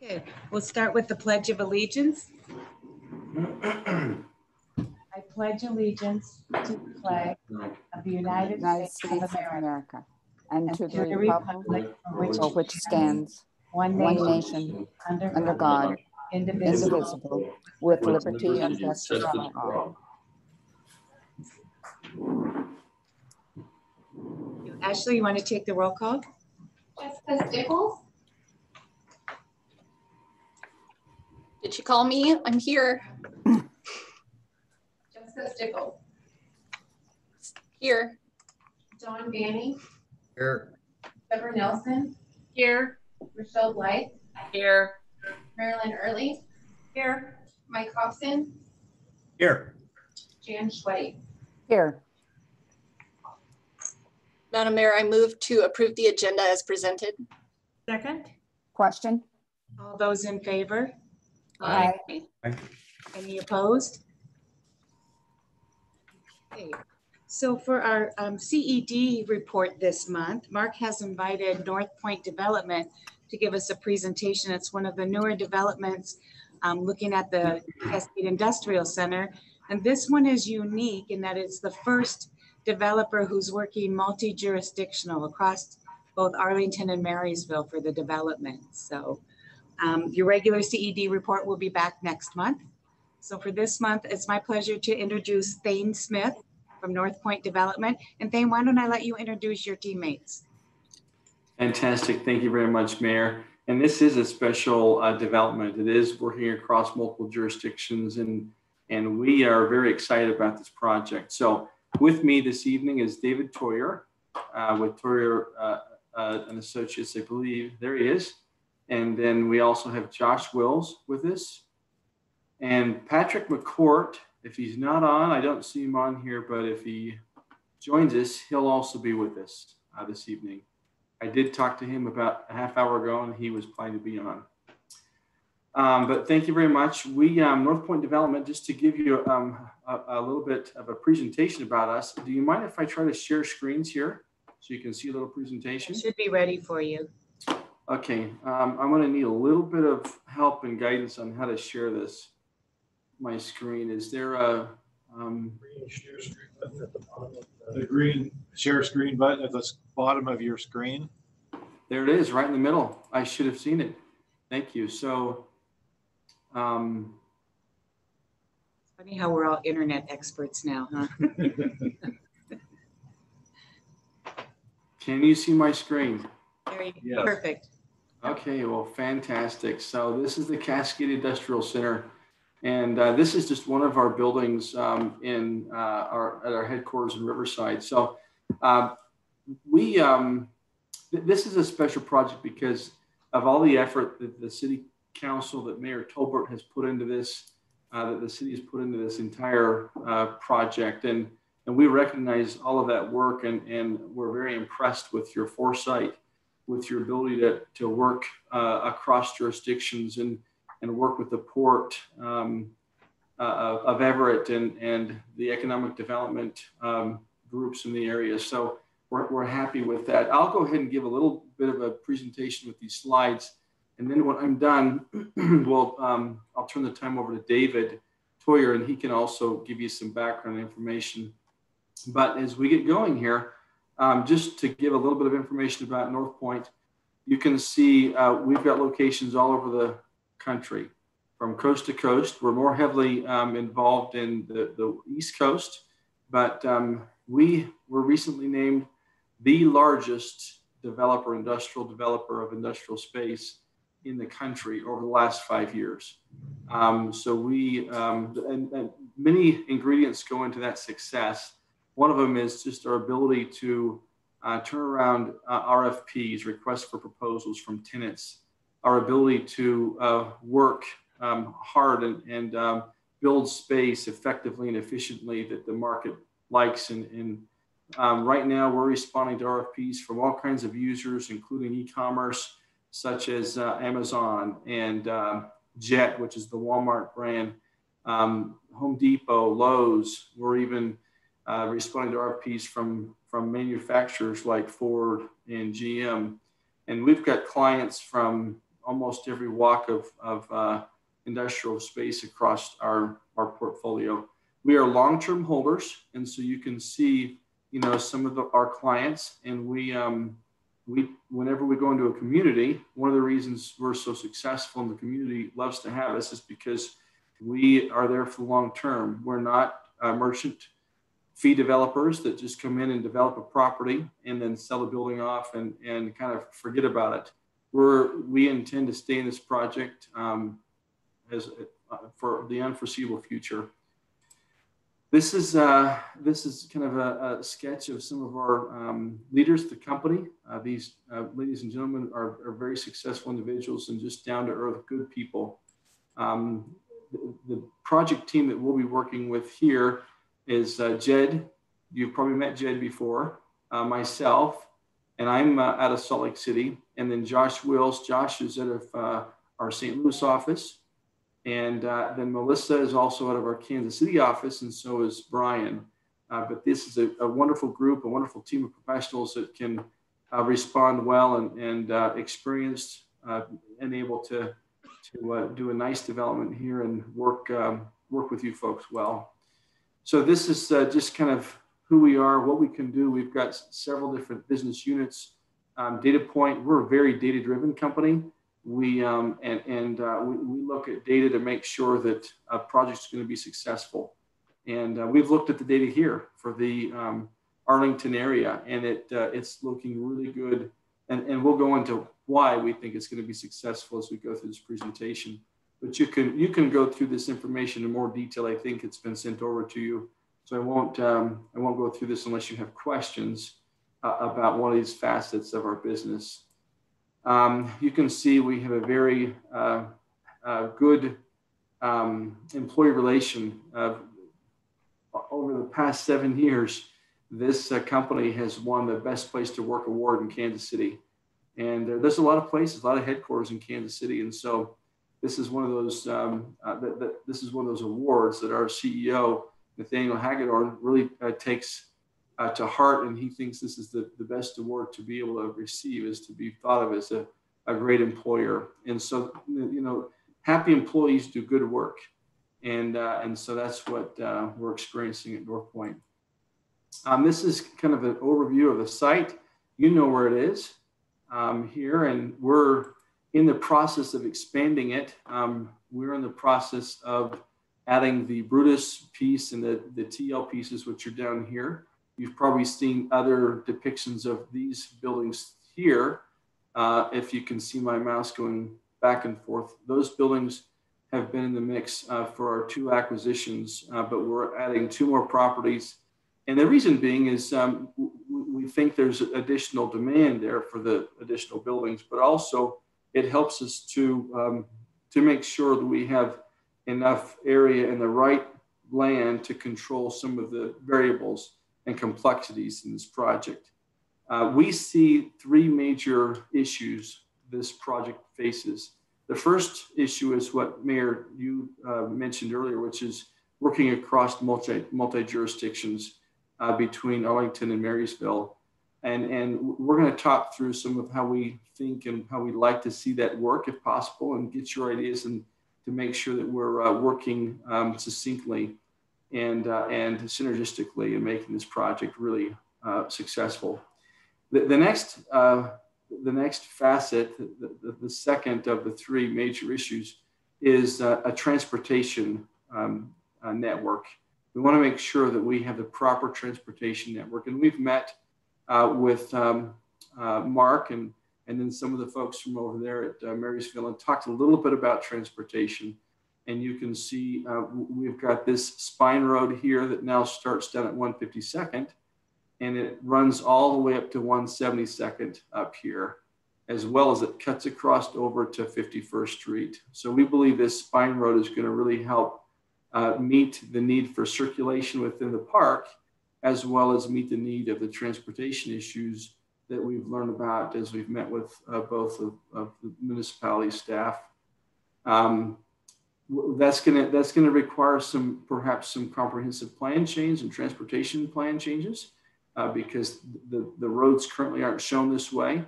Okay, we'll start with the Pledge of Allegiance. I pledge allegiance to the flag of the United States of America and to the republic for which stands one nation under God, indivisible, with liberty and justice for all. Ashley, you want to take the roll call? Jessica Stickles. Did you call me? I'm here. Jessica Stickles. Here. John Banning. Here. Trevor Nelson. Here. Rochelle Blythe. Here. Marilyn Early. Here. Mike Hobson. Here. Jan Schweig. Here. Madam Mayor, I move to approve the agenda as presented. Second. Question? All those in favor? Aye. Any opposed? Okay. So for our CED report this month, Mark has invited North Point Development to give us a presentation. It's one of the newer developments looking at the Cascade Industrial Center. And this one is unique in that it's the first developer who's working multi-jurisdictional across both Arlington and Marysville for the development. So your regular CED report will be back next month. So for this month, it's my pleasure to introduce Thane Smith from North Point Development. And Thane, why don't I let you introduce your teammates? Fantastic. Thank you very much, Mayor. And this is a special development. It is working across multiple jurisdictions, and we are very excited about this project. So with me this evening is David Toyer with Toyer and Associates, I believe. There he is. And then we also have Josh Wills with us. And Patrick McCourt, if he's not on, I don't see him on here, but if he joins us, he'll also be with us this evening. I did talk to him about a half hour ago, and he was planning to be on. But thank you very much. We, North Point Development, just to give you a little bit of a presentation about us, do you mind if I try to share screens here so you can see a little presentation? It should be ready for you. Okay, I'm going to need a little bit of help and guidance on how to share this. My screen, is there a green share screen button at the bottom of the green share screen button at the bottom of your screen? There it is, right in the middle. I should have seen it. Thank you. So it's funny how we're all internet experts now, huh? Can you see my screen? Yes. Perfect. Okay, well, fantastic. So this is the Cascade Industrial Center. And this is just one of our buildings at our headquarters in Riverside. So this is a special project because of all the effort that the City Council, that Mayor Tolbert has put into this, that the city has put into this entire project. And we recognize all of that work, and we're very impressed with your foresight, with your ability to work across jurisdictions and work with the port of Everett and the economic development groups in the area. So we're happy with that. I'll go ahead and give a little bit of a presentation with these slides. And then when I'm done, I'll turn the time over to David Toyer, and he can also give you some background information. But as we get going here, just to give a little bit of information about North Point, you can see we've got locations all over the country, from coast to coast. We're more heavily involved in the East Coast, but we were recently named the largest industrial developer of industrial space in the country over the last 5 years. So we, and many ingredients go into that success. One of them is just our ability to turn around RFPs, requests for proposals from tenants, our ability to work hard and build space effectively and efficiently that the market likes. And right now we're responding to RFPs from all kinds of users, including e-commerce, such as Amazon and Jet, which is the Walmart brand, Home Depot, Lowe's. We're even responding to RFPs from manufacturers like Ford and GM. And we've got clients from almost every walk of industrial space across our portfolio. We are long-term holders, and so you can see, some of our clients, and we whenever we go into a community, one of the reasons we're so successful and the community loves to have us is because we are there for the long term. We're not merchant fee developers that just come in and develop a property and then sell the building off and kind of forget about it. We intend to stay in this project for the unforeseeable future. This is kind of a sketch of some of our leaders of the company. These ladies and gentlemen are very successful individuals and just down to earth, good people. The project team that we'll be working with here is Jed. You've probably met Jed before, myself, and I'm out of Salt Lake City. And then Josh Wills. Josh is out of our St. Louis office. And then Melissa is also out of our Kansas City office, and so is Brian. But this is a wonderful group, a wonderful team of professionals that can respond well and experienced and able to do a nice development here and work with you folks well. So this is just kind of who we are, what we can do. We've got several different business units. Data Point, we're a very data-driven company. We look at data to make sure that a project's going to be successful. And we've looked at the data here for the Arlington area, and it's looking really good. And we'll go into why we think it's going to be successful as we go through this presentation. But you can go through this information in more detail. I think it's been sent over to you, so I won't go through this unless you have questions about one of these facets of our business. You can see we have a very good employee relation. Over the past 7 years, this company has won the Best Place to Work award in Kansas City. And there's a lot of places, a lot of headquarters in Kansas City. And so this is one of those this is one of those awards that our CEO, Nathaniel Hagedorn, really takes to heart, and he thinks this is the best award to be able to receive, is to be thought of as a great employer. And so, happy employees do good work, and so that's what we're experiencing at North Point. This is kind of an overview of the site. You know where it is here, and we're in the process of expanding it. We're in the process of adding the Brutus piece and the TL pieces, which are down here. You've probably seen other depictions of these buildings here. If you can see my mouse going back and forth, those buildings have been in the mix for our 2 acquisitions, but we're adding 2 more properties. And the reason being is we think there's additional demand there for the additional buildings, but also it helps us to make sure that we have enough area and the right land to control some of the variables and complexities in this project. We see 3 major issues this project faces. The first issue is what, Mayor, you mentioned earlier, which is working across multi-jurisdictions between Arlington and Marysville. And we're going to talk through some of how we think and how we'd like to see that work, if possible, and get your ideas and to make sure that we're working succinctly and synergistically in making this project really successful. The next facet, the second of the 3 major issues, is a transportation network. We want to make sure that we have the proper transportation network, and we've met with Mark and then some of the folks from over there at Marysville and talked a little bit about transportation. And you can see we've got this spine road here that now starts down at 152nd, and it runs all the way up to 172nd up here, as well as it cuts across over to 51st Street. So we believe this spine road is going to really help meet the need for circulation within the park, as well as meet the need of the transportation issues that we've learned about as we've met with both of the municipality staff. That's gonna require perhaps some comprehensive plan change and transportation plan changes because the roads currently aren't shown this way.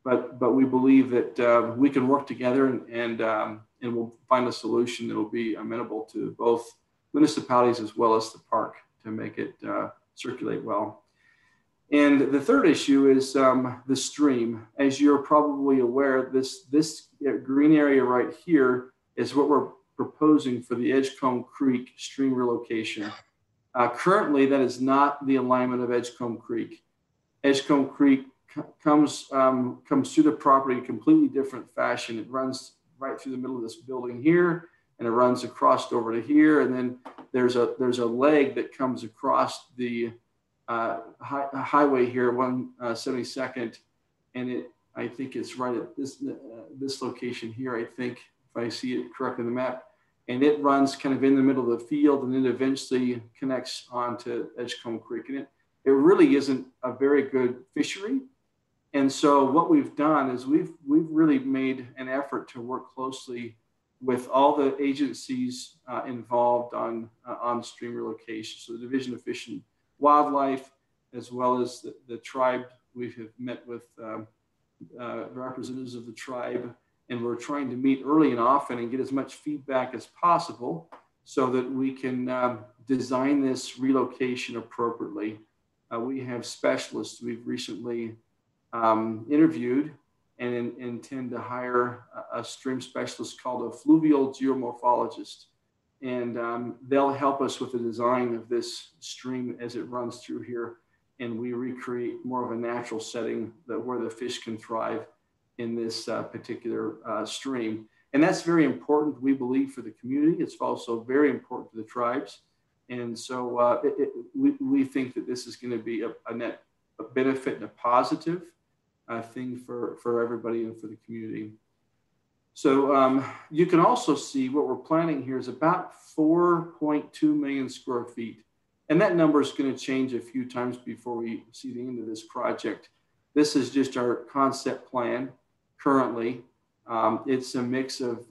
but we believe that we can work together and we'll find a solution that will be amenable to both municipalities as well as the park to make it circulate well. And the third issue is the stream. As you're probably aware, this green area right here is what we're proposing for the Edgecombe Creek stream relocation. Currently, that is not the alignment of Edgecombe Creek. Edgecombe Creek comes through the property in a completely different fashion. It runs right through the middle of this building here, and it runs across over to here, and then there's a leg that comes across the highway here, 172nd, and I think it's right at this location here, I think, if I see it correctly on the map. And it runs kind of in the middle of the field and then eventually connects onto Edgecombe Creek. And it really isn't a very good fishery. And so what we've done is we've really made an effort to work closely with all the agencies involved on stream relocation. So the Division of Fish and Wildlife, as well as the tribe. We have met with representatives of the tribe, and we're trying to meet early and often and get as much feedback as possible so that we can design this relocation appropriately. We have specialists we've recently interviewed and intend to hire a stream specialist called a fluvial geomorphologist. And they'll help us with the design of this stream as it runs through here. And we recreate more of a natural setting where the fish can thrive in this particular stream. And that's very important, we believe, for the community. It's also very important to the tribes. And so we think that this is going to be a net benefit and a positive thing for everybody and for the community. So you can also see what we're planning here is about 4.2 million square feet. And that number is going to change a few times before we see the end of this project. This is just our concept plan currently. It's a mix of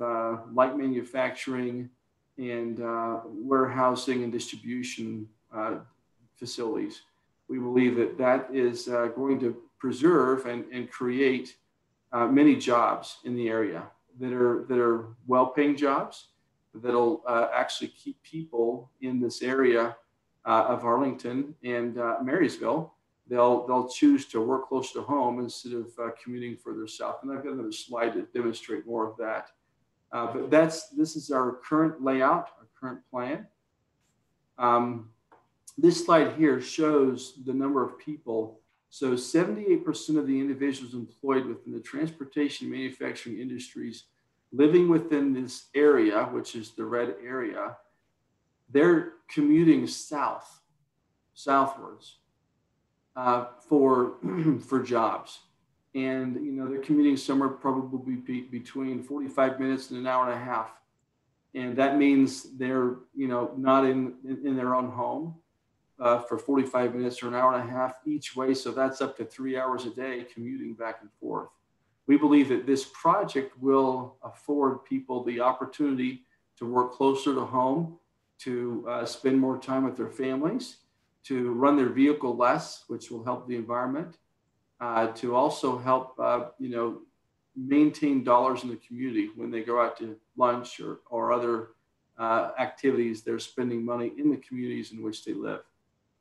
light manufacturing and warehousing and distribution facilities. We believe that is going to preserve and create many jobs in the area that are well-paying jobs that'll actually keep people in this area of Arlington and Marysville. They'll choose to work close to home instead of commuting further south. And I've got another slide to demonstrate more of that. But this is our current layout, our current plan. This slide here shows the number of people. So 78% of the individuals employed within the transportation manufacturing industries living within this area, which is the red area, they're commuting southwards for jobs. And they're commuting somewhere probably between 45 minutes and an hour and a half. And that means they're not in their own home for 45 minutes or an hour and a half each way. So that's up to 3 hours a day commuting back and forth. We believe that this project will afford people the opportunity to work closer to home, to spend more time with their families, to run their vehicle less, which will help the environment, to also help maintain dollars in the community when they go out to lunch or other activities. They're spending money in the communities in which they live.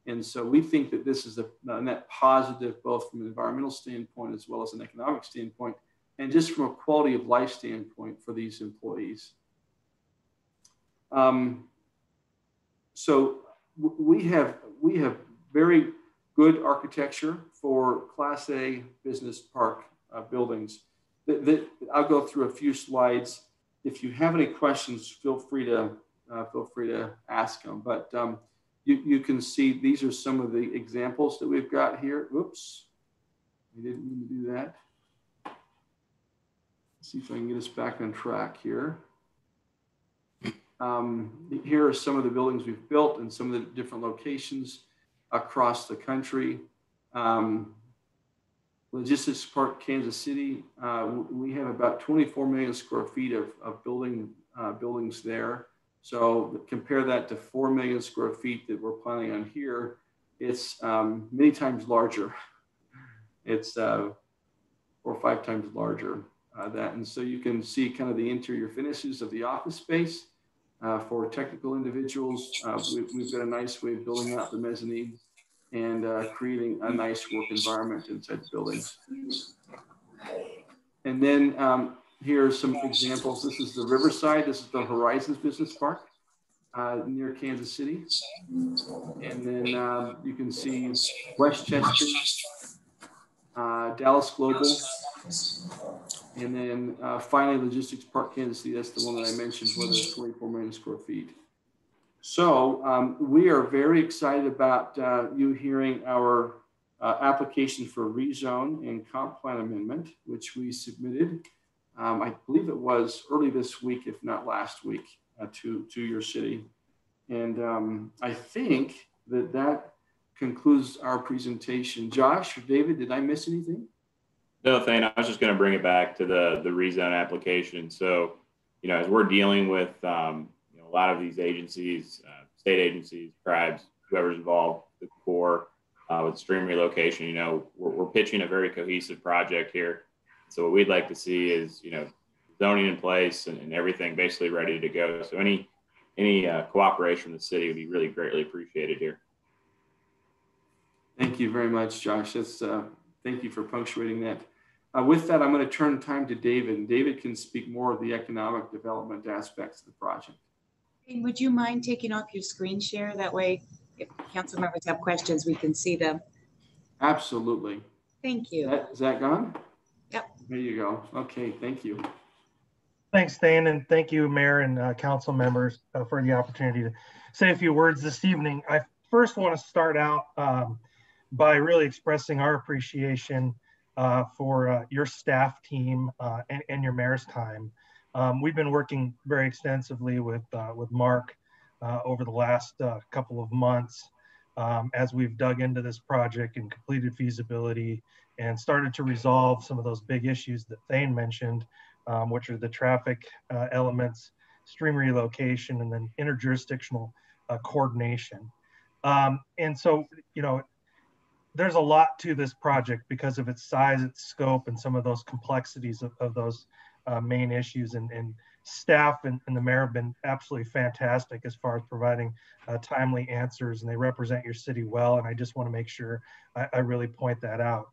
And so we think that this is a net positive, both from an environmental standpoint as well as an economic standpoint, and just from a quality of life standpoint for these employees. So we have very good architecture for Class A business park buildings. I'll go through a few slides. If you have any questions, feel free to ask them. But you can see these are some of the examples that we've got here. Oops, we didn't mean to do that. Let's see if I can get us back on track here. Here are some of the buildings we've built in some of the different locations across the country. Logistics Park, Kansas City, we have about 24 million square feet of buildings there. So compare that to 4 million square feet that we're planning on here. It's many times larger. It's or 5 times larger. And so you can see kind of the interior finishes of the office space. For technical individuals, we've got a nice way of building out the mezzanine and creating a nice work environment inside the buildings. And then here are some examples. This is the Riverside. This is the Horizons Business Park near Kansas City. And then you can see Westchester, Dallas Global, and then finally Logistics Park Kansas City. That's the one that I mentioned, where there's 24 million square feet. So we are very excited about you hearing our application for rezone and comp plan amendment, which we submitted, I believe it was early this week, if not last week, to your city. And I think that concludes our presentation. Josh or David, did I miss anything? No, Thane, I was just going to bring it back to the rezone application. So, as we're dealing with a lot of these agencies, state agencies, tribes, whoever's involved, the Corps, with stream relocation, we're pitching a very cohesive project here. So what we'd like to see is, zoning in place and everything basically ready to go. So any cooperation from the city would be really greatly appreciated here. Thank you very much, Josh. Thank you for punctuating that. With that, I'm going to turn time to David, and David can speak more of the economic development aspects of the project. And would you mind taking off your screen share? That way, if council members have questions, we can see them. Absolutely. Thank you. Is that gone? Yep. There you go. Okay, thank you. Thanks, Thane, and thank you, Mayor and council members, for the opportunity to say a few words this evening. I first want to start out by really expressing our appreciation for your staff team and your mayor's time. We've been working very extensively with Mark over the last couple of months as we've dug into this project and completed feasibility and started to resolve some of those big issues that Thane mentioned, which are the traffic elements, stream relocation, and then interjurisdictional coordination. And so, there's a lot to this project because of its size, its scope, and some of those complexities of those main issues. And staff and the mayor have been absolutely fantastic as far as providing timely answers, and they represent your city well. And I just want to make sure I really point that out.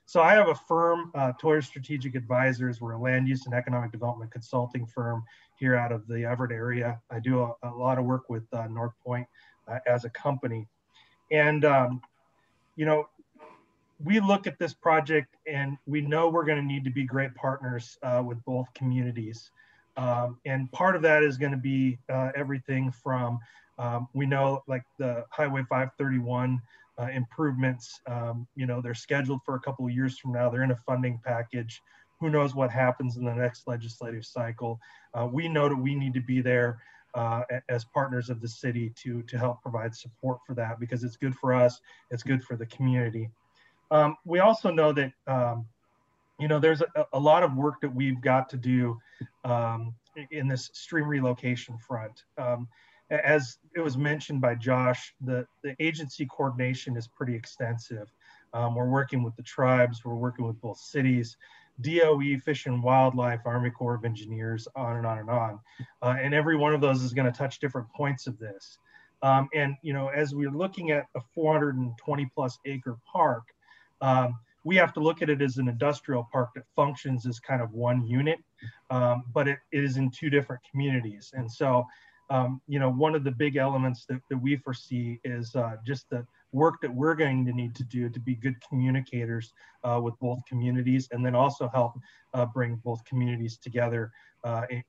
So I have a firm, Toyer Strategic Advisors. We're a land use and economic development consulting firm here out of the Everett area. I do a lot of work with North Point as a company. And, we look at this project and we know we're going to need to be great partners with both communities. And part of that is going to be everything from, we know like the Highway 531 improvements, they're scheduled for a couple of years from now. They're in a funding package. Who knows what happens in the next legislative cycle. We know that we need to be there as partners of the city to help provide support for that, because it's good for us, it's good for the community. We also know that, there's a lot of work that we've got to do in this stream relocation front. As it was mentioned by Josh, the agency coordination is pretty extensive. We're working with the tribes, we're working with both cities, DOE, Fish and Wildlife, Army Corps of Engineers, on and on and on. And every one of those is going to touch different points of this. And, as we're looking at a 420 plus acre park, we have to look at it as an industrial park that functions as kind of one unit, but it is in two different communities. And so, one of the big elements that we foresee is just the work that we're going to need to do to be good communicators with both communities, and then also help bring both communities together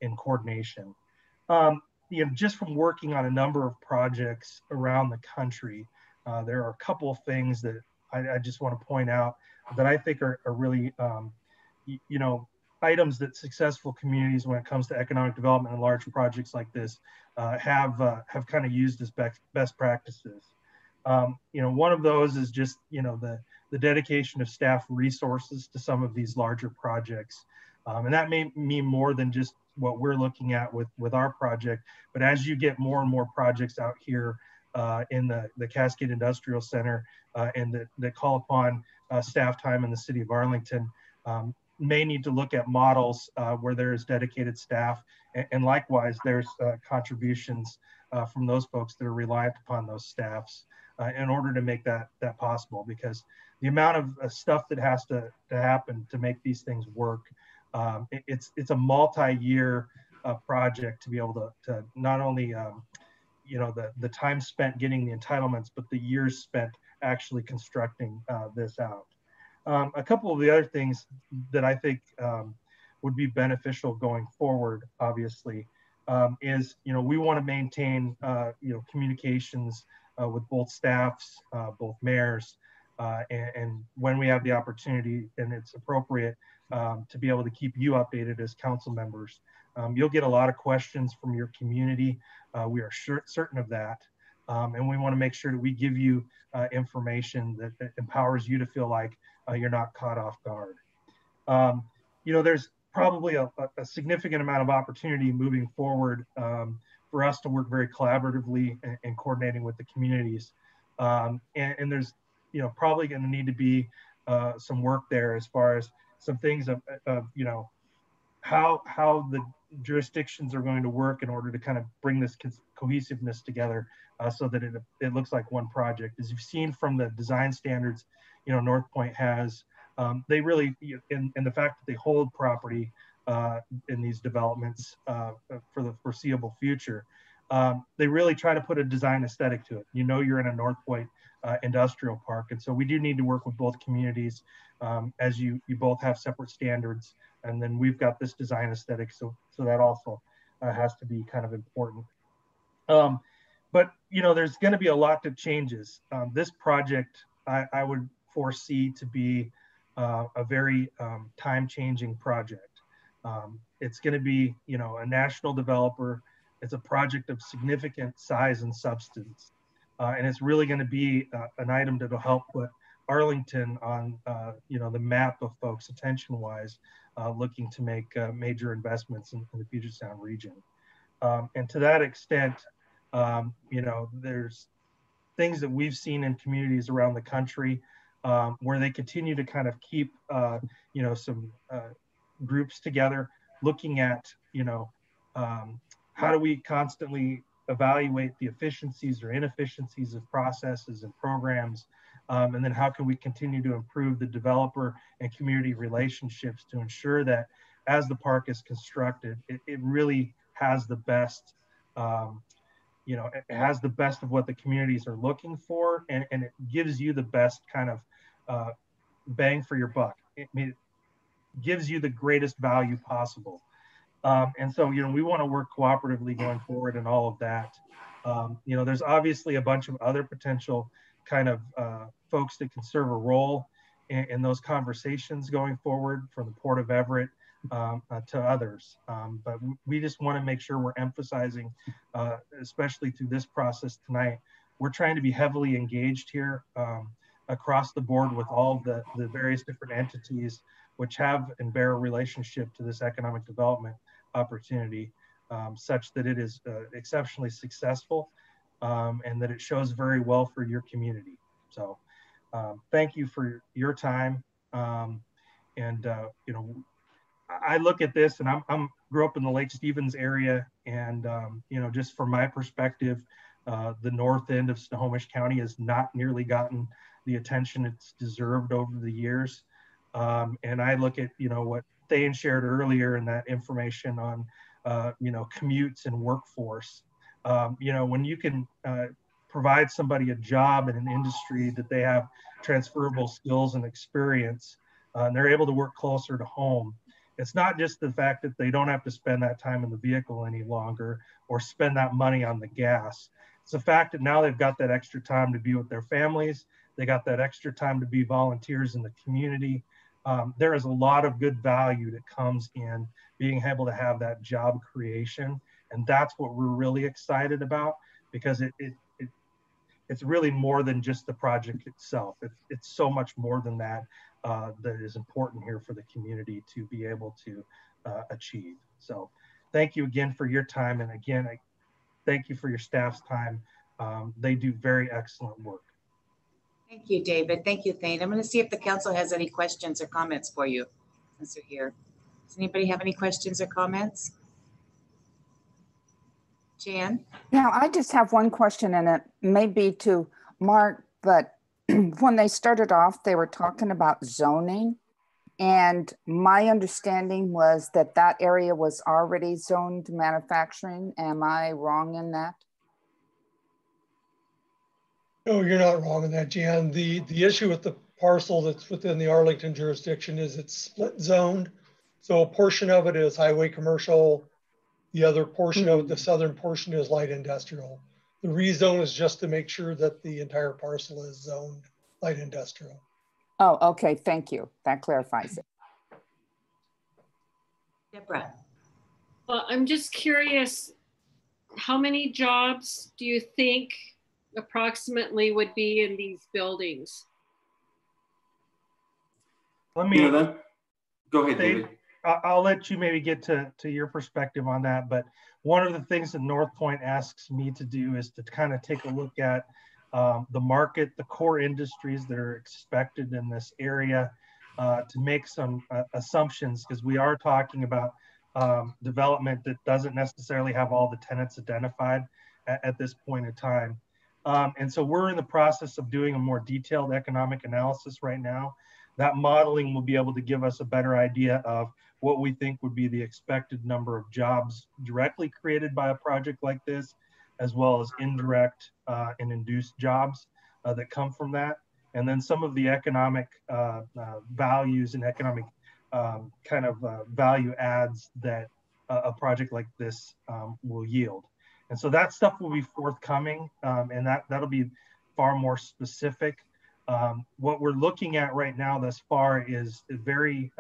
in coordination. Just from working on a number of projects around the country, there are a couple of things that I just want to point out that I think are really, items that successful communities, when it comes to economic development and large projects like this, have kind of used as best practices. One of those is just, the dedication of staff resources to some of these larger projects. And that may mean more than just what we're looking at with our project, but as you get more and more projects out here in the Cascade Industrial Center and that call upon staff time in the city of Arlington, may need to look at models where there's dedicated staff, and likewise, there's contributions from those folks that are reliant upon those staffs in order to make that possible. Because the amount of stuff that has to happen to make these things work, it's a multi-year project to be able to not only the time spent getting the entitlements, but the years spent actually constructing this out. A couple of the other things that I think would be beneficial going forward, obviously, is we want to maintain communications with both staffs, both mayors, and when we have the opportunity and it's appropriate, to be able to keep you updated as council members. You'll get a lot of questions from your community. We are certain of that. And we want to make sure that we give you information that empowers you to feel like you're not caught off guard. There's probably a significant amount of opportunity moving forward for us to work very collaboratively and coordinating with the communities. And there's probably going to need to be some work there as far as some things of how the jurisdictions are going to work in order to kind of bring this cohesiveness together so that it looks like one project. As you've seen from the design standards, North Point has, they really, in the fact that they hold property in these developments for the foreseeable future, they really try to put a design aesthetic to it. You're in a North Point industrial park. And so we do need to work with both communities as you both have separate standards. And then we've got this design aesthetic. So that also has to be kind of important. But, there's going to be a lot that changes. This project, I would foresee to be a very time-changing project. It's going to be, a national developer. It's a project of significant size and substance. And it's really going to be an item that will help put Arlington on, the map of folks attention-wise, looking to make major investments in the Puget Sound region. And to that extent, there's things that we've seen in communities around the country where they continue to kind of keep, some groups together, looking at, how do we constantly evaluate the efficiencies or inefficiencies of processes and programs, and then how can we continue to improve the developer and community relationships to ensure that as the park is constructed, it really has the best, it has the best of what the communities are looking for, and it gives you the best kind of bang for your buck. It gives you the greatest value possible. And so, we want to work cooperatively going forward and all of that. There's obviously a bunch of other potential kind of folks that can serve a role in those conversations going forward, from the Port of Everett to others. But we just want to make sure we're emphasizing, especially through this process tonight, we're trying to be heavily engaged here across the board with all the various different entities which have and bear a relationship to this economic development opportunity, such that it is exceptionally successful and that it shows very well for your community. So thank you for your time. I look at this, and I'm grew up in the Lake Stevens area, and just from my perspective, the north end of Snohomish County has not nearly gotten the attention it's deserved over the years. And I look at what Thane shared earlier, and that information on commutes and workforce. When you can provide somebody a job in an industry that they have transferable skills and experience, and they're able to work closer to home. It's not just the fact that they don't have to spend that time in the vehicle any longer or spend that money on the gas. It's the fact that now they've got that extra time to be with their families. They got that extra time to be volunteers in the community. There is a lot of good value that comes in being able to have that job creation. And that's what we're really excited about, because it's really more than just the project itself. It's so much more than that that is important here for the community to be able to achieve. So thank you again for your time. And again, I thank you for your staff's time. They do very excellent work. Thank you, David. Thank you, Thane. I'm going to see if the council has any questions or comments for you. since they're here. Does anybody have any questions or comments? Jan? Yeah, I just have one question, and it may be to Mark, but when they started off, they were talking about zoning. And my understanding was that that area was already zoned manufacturing. Am I wrong in that? No, you're not wrong in that, Jan. The issue with the parcel that's within the Arlington jurisdiction is it's split zoned. So a portion of it is highway commercial. The other portion of it, the southern portion, is light industrial. The rezone is just to make sure that the entire parcel is zoned light industrial. Oh, okay, thank you. That clarifies it. Deborah? Well, I'm just curious, how many jobs do you think approximately would be in these buildings? Let me go ahead, David. I'll let you maybe get to your perspective on that. But one of the things that North Point asks me to do is to kind of take a look at the market, the core industries that are expected in this area, to make some assumptions, because we are talking about development that doesn't necessarily have all the tenants identified at this point in time. And so we're in the process of doing a more detailed economic analysis right now. That modeling will be able to give us a better idea of what we think would be the expected number of jobs directly created by a project like this, as well as indirect and induced jobs that come from that. And then some of the economic values and economic value adds that a project like this will yield. And so that stuff will be forthcoming, and that'll be far more specific. What we're looking at right now thus far is very,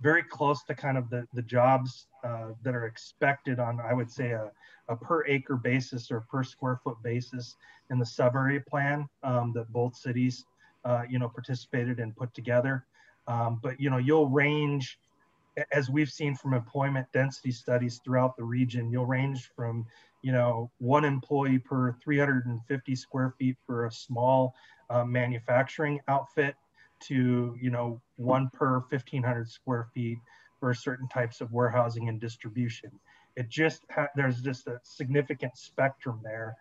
very close to kind of the jobs that are expected on, I would say, a per acre basis or per square foot basis in the sub-area plan that both cities, participated and put together. But, you'll range, as we've seen from employment density studies throughout the region, you'll range from, 1 employee per 350 square feet for a small manufacturing outfit to, 1 per 1,500 square feet for certain types of warehousing and distribution. It just, there's just a significant spectrum there.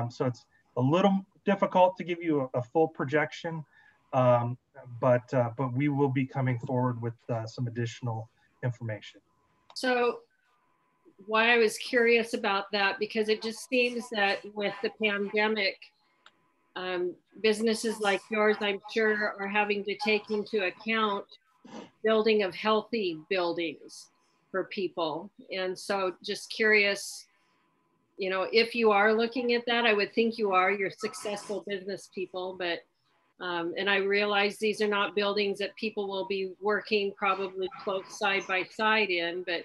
So it's a little difficult to give you a full projection, but we will be coming forward with some additional information. So why I was curious about that, because it just seems that with the pandemic, businesses like yours, I'm sure, are having to take into account building of healthy buildings for people. And so just curious, if you are looking at that, I would think you are, you're successful business people, but and I realize these are not buildings that people will be working probably close side by side in, but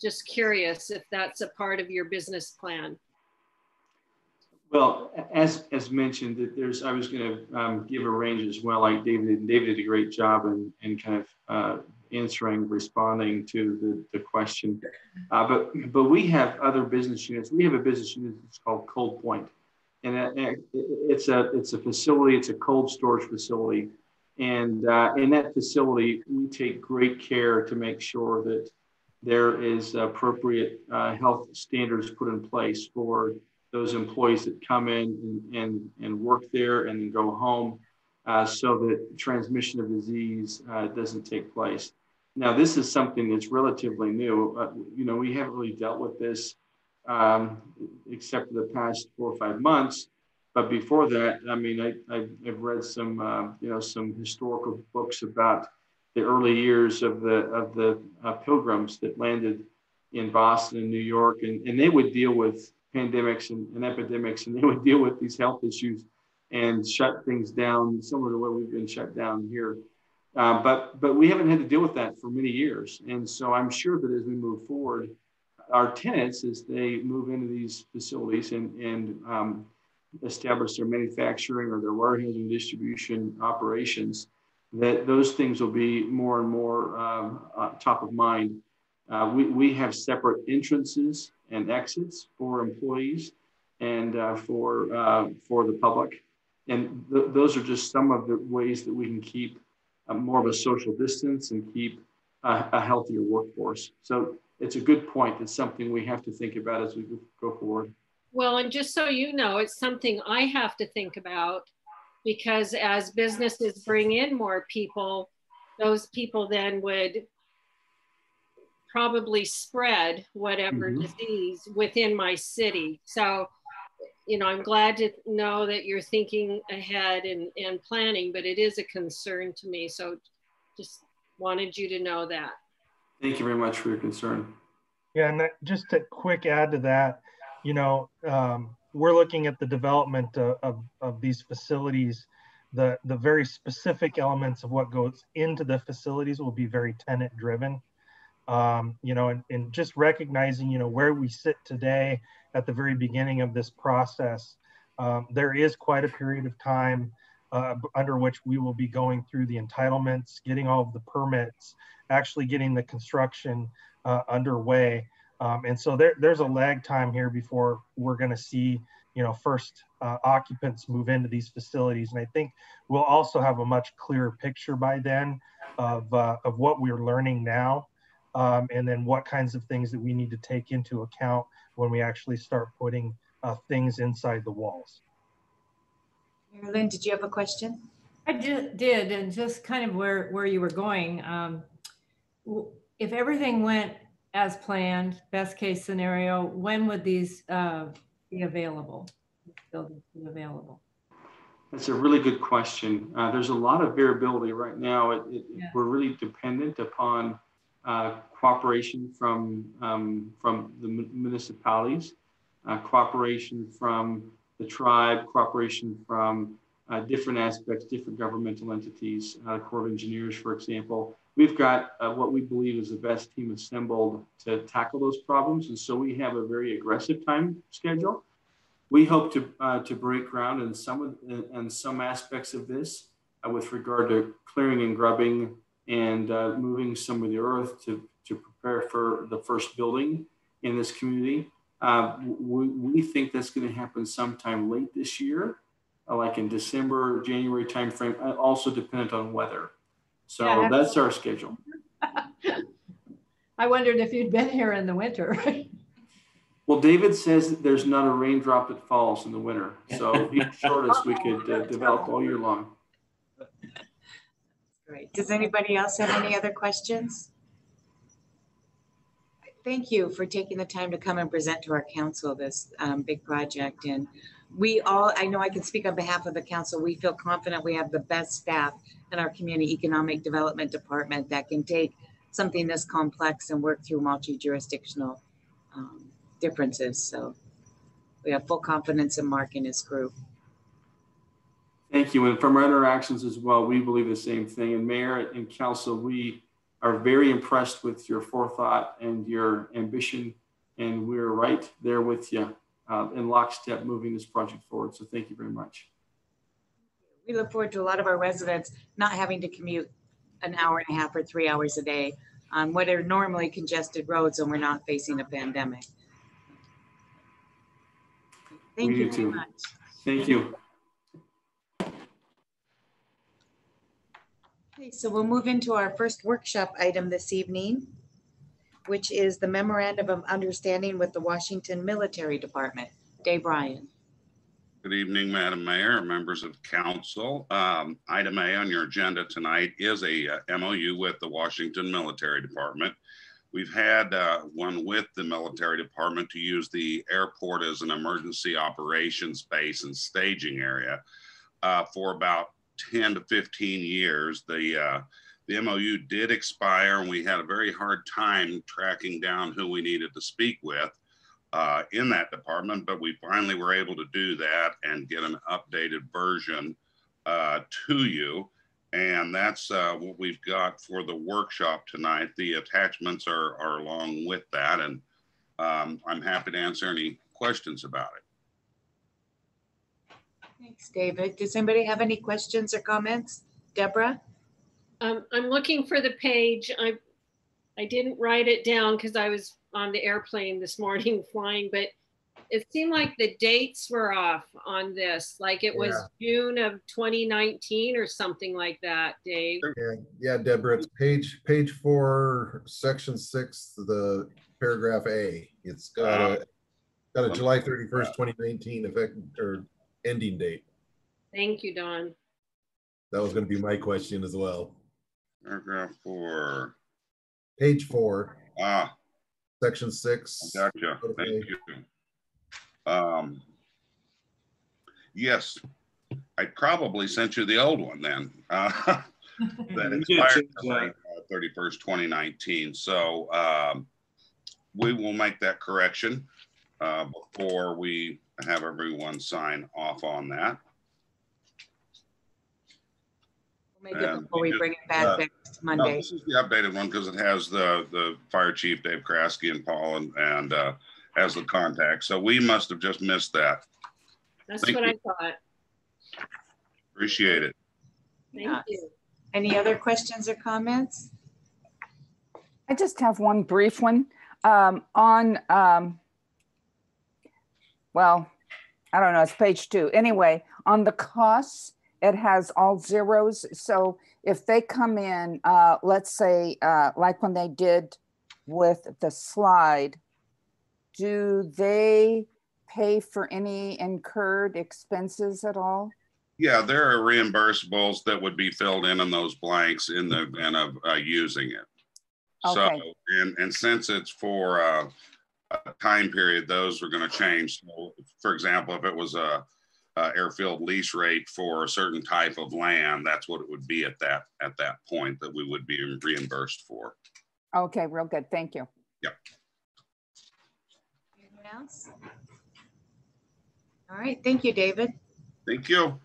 just curious if that's a part of your business plan. Well, as mentioned, I was going to give a range as well, like David, and David did a great job in kind of responding to the question. But we have other business units. We have a business unit that's called Cold Point, and it's a facility. It's a cold storage facility, and in that facility, we take great care to make sure that there is appropriate health standards put in place for those employees that come in and work there and then go home, so that transmission of disease doesn't take place. Now, this is something that's relatively new. We haven't really dealt with this except for the past 4 or 5 months. But before that, I mean, I've read some some historical books about the early years of the pilgrims that landed in Boston and New York, and they would deal with pandemics and epidemics, and they would deal with these health issues and shut things down, similar to what we've been shut down here. But we haven't had to deal with that for many years. And so I'm sure that as we move forward, our tenants, as they move into these facilities and establish their manufacturing or their warehousing distribution operations, that those things will be more and more top of mind. We have separate entrances and exits for employees and for the public. And those are just some of the ways that we can keep more of a social distance and keep a healthier workforce. So it's a good point. It's something we have to think about as we go forward. Well, and just so you know, it's something I have to think about, because as businesses bring in more people, those people then would probably spread whatever disease within my city. So, you know, I'm glad to know that you're thinking ahead and planning, but it is a concern to me. So just wanted you to know that. Thank you very much for your concern. Yeah, and just a quick add to that, you know, we're looking at the development of these facilities. The very specific elements of what goes into the facilities will be very tenant driven. You know, and just recognizing, you know, where we sit today at the very beginning of this process, there is quite a period of time under which we will be going through the entitlements, getting all of the permits, actually getting the construction underway. And so there's a lag time here before we're going to see, you know, first occupants move into these facilities. And I think we'll also have a much clearer picture by then of what we're learning now. And then what kinds of things that we need to take into account when we actually start putting things inside the walls. Marilyn, did you have a question? I did, and just kind of where you were going. If everything went as planned, best case scenario, when would these be available? Buildings be available? That's a really good question. There's a lot of variability right now. We're really dependent upon cooperation from the municipalities, cooperation from the tribe, cooperation from different aspects, different governmental entities, Corps of Engineers, for example. We've got what we believe is the best team assembled to tackle those problems. And so we have a very aggressive time schedule. We hope to break ground in some aspects of this with regard to clearing and grubbing and moving some of the earth to prepare for the first building in this community. We think that's going to happen sometime late this year, like in December, January timeframe, also dependent on weather. So yeah, that's our schedule. I wondered if you'd been here in the winter. Well, David says that there's not a raindrop that falls in the winter. So he assured us we could develop all year long. Great. Does anybody else have any other questions? Thank you for taking the time to come and present to our council this big project. And we all, I know I can speak on behalf of the council, we feel confident we have the best staff in our community economic development department that can take something this complex and work through multi-jurisdictional differences. So we have full confidence in Mark and his group. Thank you. And from our interactions as well, we believe the same thing. And Mayor and Council, we are very impressed with your forethought and your ambition. And we're right there with you in lockstep moving this project forward. So thank you very much. We look forward to a lot of our residents not having to commute an hour and a half or 3 hours a day on what are normally congested roads when we're not facing a pandemic. Thank you very much. Thank you. Okay, so we'll move into our first workshop item this evening, which is the Memorandum of Understanding with the Washington Military Department. Dave Ryan. Good evening, Madam Mayor, members of council. Item A on your agenda tonight is a MOU with the Washington Military Department. We've had one with the military department to use the airport as an emergency operations base and staging area for about 10 to 15 years. The MOU did expire, and we had a very hard time tracking down who we needed to speak with in that department, but we finally were able to do that and get an updated version to you. And that's what we've got for the workshop tonight. The attachments are along with that, and I'm happy to answer any questions about it. Thanks, David. Does anybody have any questions or comments? Deborah? I'm looking for the page. I didn't write it down because I was on the airplane this morning flying, but it seemed like the dates were off on this, like it was June of 2019 or something like that, Dave. Yeah, Deborah, it's page 4, section 6, the paragraph A. It's got a July 31st, 2019 effect or ending date. Thank you, Don. That was going to be my question as well. Paragraph 4. Page 4. Section 6. Gotcha. Thank you. Yes, I probably sent you the old one then. That expired July 31st, 2019. So we will make that correction before we have everyone sign off on that. We'll make it before we bring it back next Monday. No, this is the updated one because it has the fire chief, Dave Kraske, and Paul and as the contact. So we must have just missed that. That's what I thought. Appreciate it. Thank you. Any other questions or comments? I just have one brief one well, I don't know, it's page 2. Anyway, on the costs, it has all zeros. So if they come in, let's say, like when they did with the slide, do they pay for any incurred expenses at all? Yeah, there are reimbursables that would be filled in those blanks in the event of using it. Okay. So, and since it's for a time period, those are going to change. So, for example, if it was a airfield lease rate for a certain type of land, that's what it would be at that point that we would be reimbursed for. Okay, real good. Thank you. Yep. Anyone else? All right. Thank you, David. Thank you.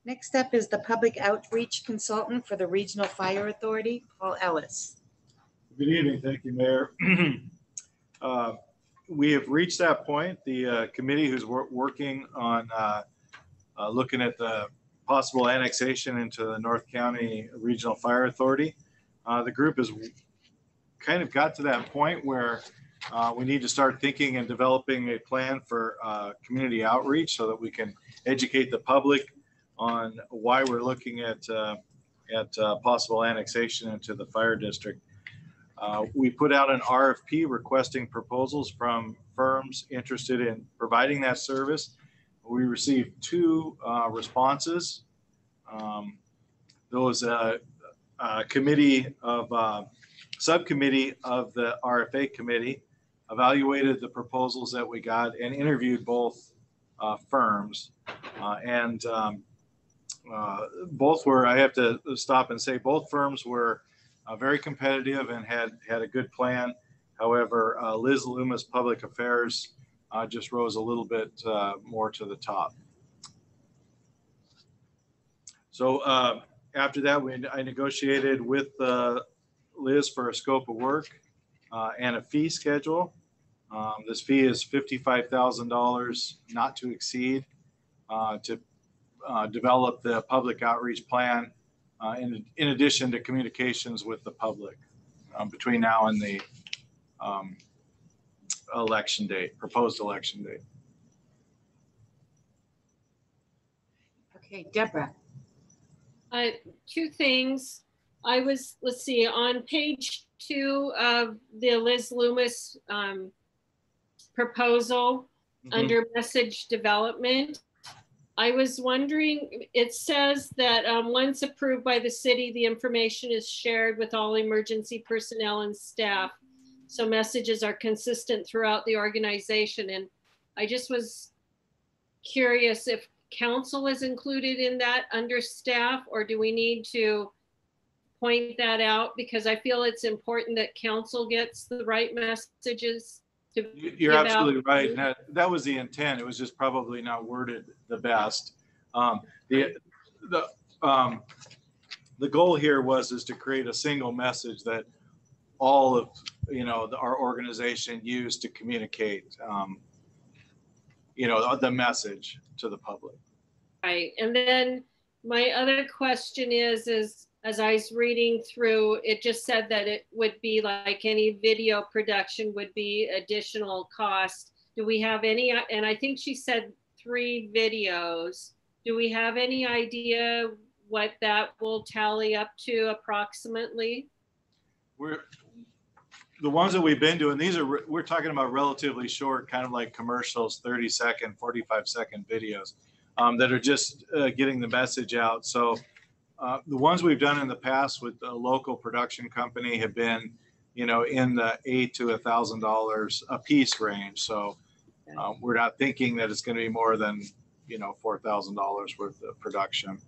Next up is the public outreach consultant for the Regional Fire Authority, Paul Ellis. Good evening. Thank you, Mayor. We have reached that point. The committee who's working on looking at the possible annexation into the North County Regional Fire Authority. The group has kind of got to that point where we need to start thinking and developing a plan for community outreach so that we can educate the public on why we're looking at possible annexation into the fire district. We put out an RFP requesting proposals from firms interested in providing that service. We received 2 responses. Those subcommittee of the RFA committee evaluated the proposals that we got and interviewed both firms. Both were, I have to stop and say, both firms were very competitive and had a good plan. However, Liz Loomis Public Affairs just rose a little bit more to the top. So after that, I negotiated with Liz for a scope of work and a fee schedule. This fee is $55,000, not to exceed, to develop the public outreach plan in addition to communications with the public between now and the election date, proposed election date. Okay, Deborah. 2 things. Let's see, on page 2 of the Liz Loomis proposal under message development, I was wondering, it says that once approved by the city, the information is shared with all emergency personnel and staff. So messages are consistent throughout the organization. And I just was curious if council is included in that under staff, or do we need to point that out? Because I feel it's important that council gets the right messages. You're absolutely right. And that was the intent. It was just probably not worded the best. The goal here is to create a single message that all of our organization used to communicate the message to the public. Right. And then my other question is as I was reading through, it just said that it would be like any video production would be additional cost. Do we have any, and I think she said 3 videos. Do we have any idea what that will tally up to approximately? The ones that we've been doing, we're talking about relatively short, kind of like commercials, 30-second, 45-second videos that are just getting the message out. So the ones we've done in the past with a local production company have been, in the $800 to $1,000 a piece range. So we're not thinking that it's going to be more than, $4,000 worth of production.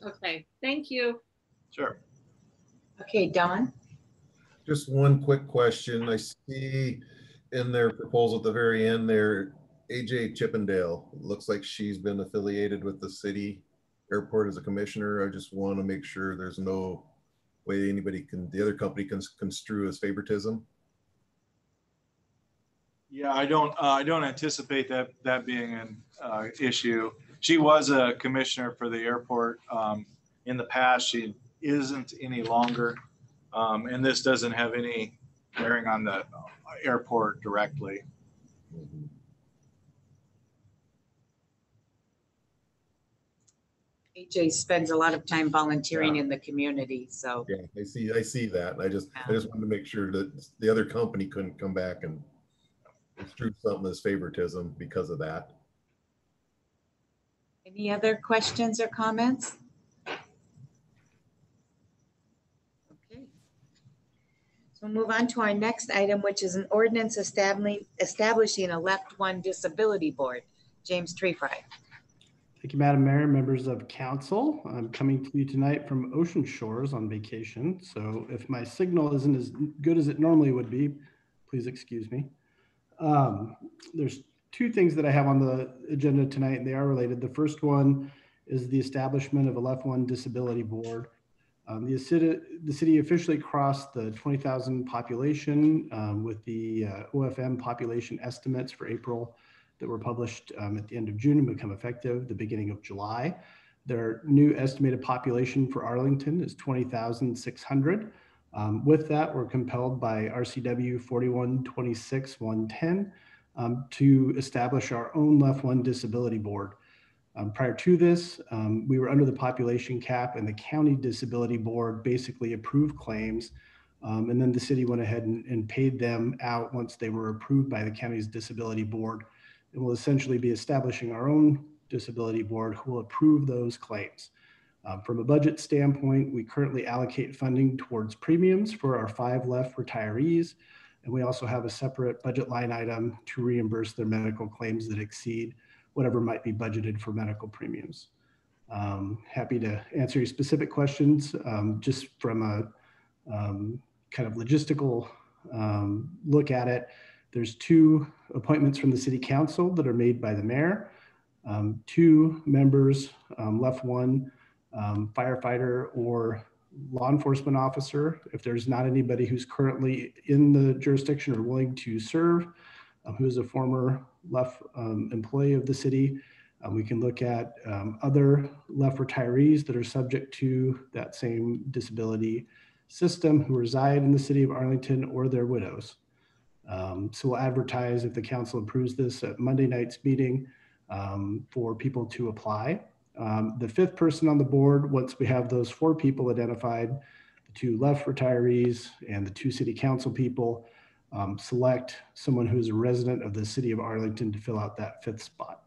Okay, thank you. Sure. Okay, Don. Just one quick question. I see in their proposal at the very end there, AJ Chippendale. Looks like she's been affiliated with the city airport as a commissioner. I just want to make sure there's no way the other company can construe as favoritism. Yeah, I don't anticipate that being an issue. She was a commissioner for the airport in the past. She isn't any longer. And this doesn't have any bearing on the airport directly. AJ spends a lot of time volunteering in the community, so. Yeah, I see that. I just wanted to make sure that the other company couldn't come back and construe something as favoritism because of that. Any other questions or comments? Okay. So we'll move on to our next item, which is an ordinance establishing a Left One Disability Board. James Treefry. Thank you, Madam Mayor, members of council. I'm coming to you tonight from Ocean Shores on vacation. So if my signal isn't as good as it normally would be, please excuse me. There's 2 things that I have on the agenda tonight, and they are related. The first one is the establishment of a Left One Disability Board. The city officially crossed the 20,000 population with the OFM population estimates for April that were published at the end of June and become effective the beginning of July. Their new estimated population for Arlington is 20,600. With that, we're compelled by RCW 4126-110 to establish our own Left One Disability Board. Prior to this, we were under the population cap, and the county disability board basically approved claims, and then the city went ahead and paid them out once they were approved by the county's disability board. And we'll essentially be establishing our own disability board who will approve those claims. From a budget standpoint, we currently allocate funding towards premiums for our 5 left retirees, and we also have a separate budget line item to reimburse their medical claims that exceed whatever might be budgeted for medical premiums. Happy to answer your specific questions. Just from a kind of logistical look at it, there's 2 appointments from the city council that are made by the mayor, 2 members, left one firefighter or law enforcement officer. If there's not anybody who's currently in the jurisdiction or willing to serve, who is a former left employee of the city, we can look at other left retirees that are subject to that same disability system who reside in the city of Arlington or their widows. So we'll advertise, if the council approves this, at Monday night's meeting for people to apply. The 5th person on the board, once we have those 4 people identified, the 2 left retirees and the 2 city council people, select someone who's a resident of the city of Arlington to fill out that 5th spot.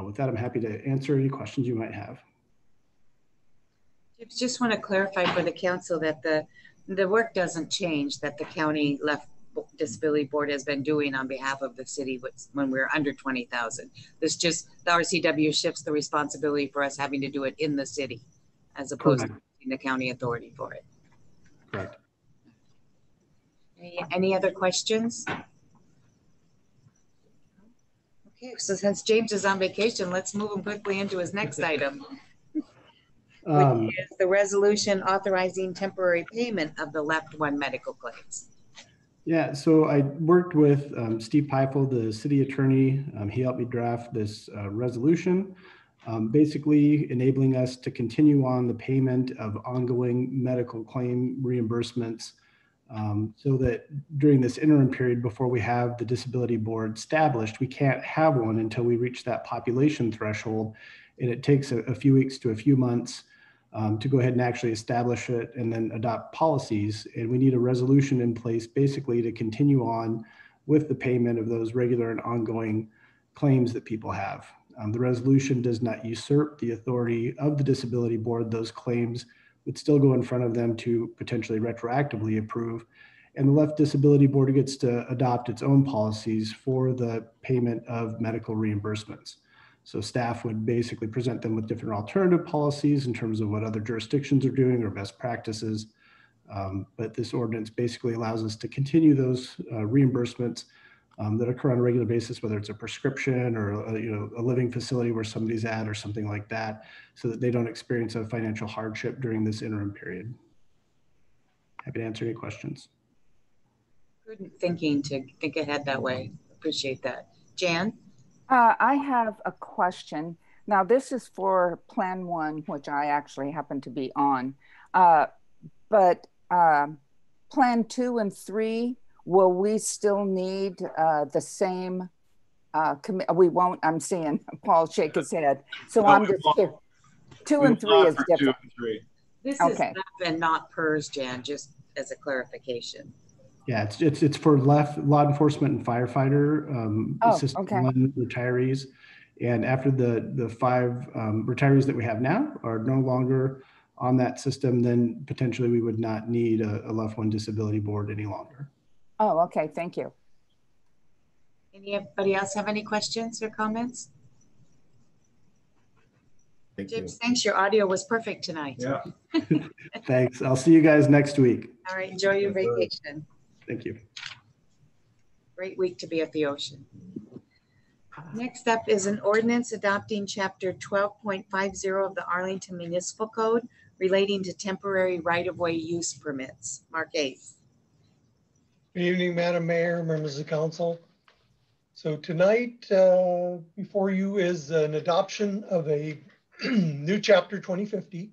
With that, I'm happy to answer any questions you might have. Just want to clarify for the council that the work doesn't change, that the county Left Disability Board has been doing on behalf of the city when we're under 20,000. This just, the RCW shifts the responsibility for us having to do it in the city as opposed to the county authority for it. Correct. Any other questions? Okay, so since James is on vacation, let's move him quickly into his next item, which is the resolution authorizing temporary payment of the Left One medical claims. Yeah, so I worked with Steve Peifel, the city attorney. He helped me draft this resolution, basically enabling us to continue on the payment of ongoing medical claim reimbursements so that during this interim period before we have the disability board established, we can't have one until we reach that population threshold. And it takes a few weeks to a few months to go ahead and actually establish it and then adopt policies. And we need a resolution in place basically to continue on with the payment of those regular and ongoing claims that people have. The resolution does not usurp the authority of the disability board. Those claims would still go in front of them to potentially retroactively approve. And the left disability board gets to adopt its own policies for the payment of medical reimbursements. So staff would basically present them with different alternative policies in terms of what other jurisdictions are doing or best practices. But this ordinance basically allows us to continue those reimbursements that occur on a regular basis, whether it's a prescription or a living facility where somebody's at or something like that, so that they don't experience a financial hardship during this interim period. Happy to answer any questions. Prudent thinking to think ahead that way. Appreciate that. Jan? I have a question. Now, this is for Plan 1, which I actually happen to be on. But Plan 2 and 3, will we still need the same we won't, I'm seeing Paul shake his head. So no, I'm just here. 2 and 3 is different. 2 and 3. This is LEF and not PERS, Jan, just as a clarification. Yeah, it's for law enforcement and firefighter System 1 retirees. And after the 5 retirees that we have now are no longer on that system, then potentially we would not need a Left 1 disability board any longer. Oh, okay. Thank you. Anybody else have any questions or comments? James, thanks. Your audio was perfect tonight. Yeah. Thanks. I'll see you guys next week. All right. Enjoy your vacation. Thank you. Great week to be at the ocean. Next up is an ordinance adopting Chapter 12.50 of the Arlington Municipal Code relating to temporary right-of-way use permits. Mark Ace. Good evening, Madam Mayor, members of the council. So tonight before you is an adoption of a new Chapter 2050.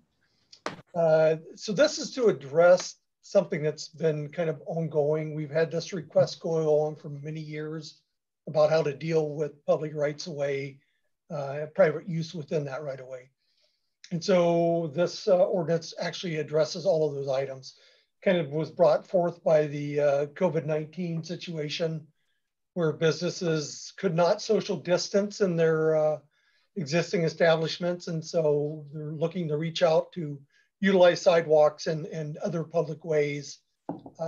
So this is to address something that's been kind of ongoing. We've had this request going on for many years about how to deal with public rights of way, private use within that right of way. And so this ordinance actually addresses all of those items. Kind of was brought forth by the COVID-19 situation where businesses could not social distance in their existing establishments. And so they're looking to reach out to utilize sidewalks and other public ways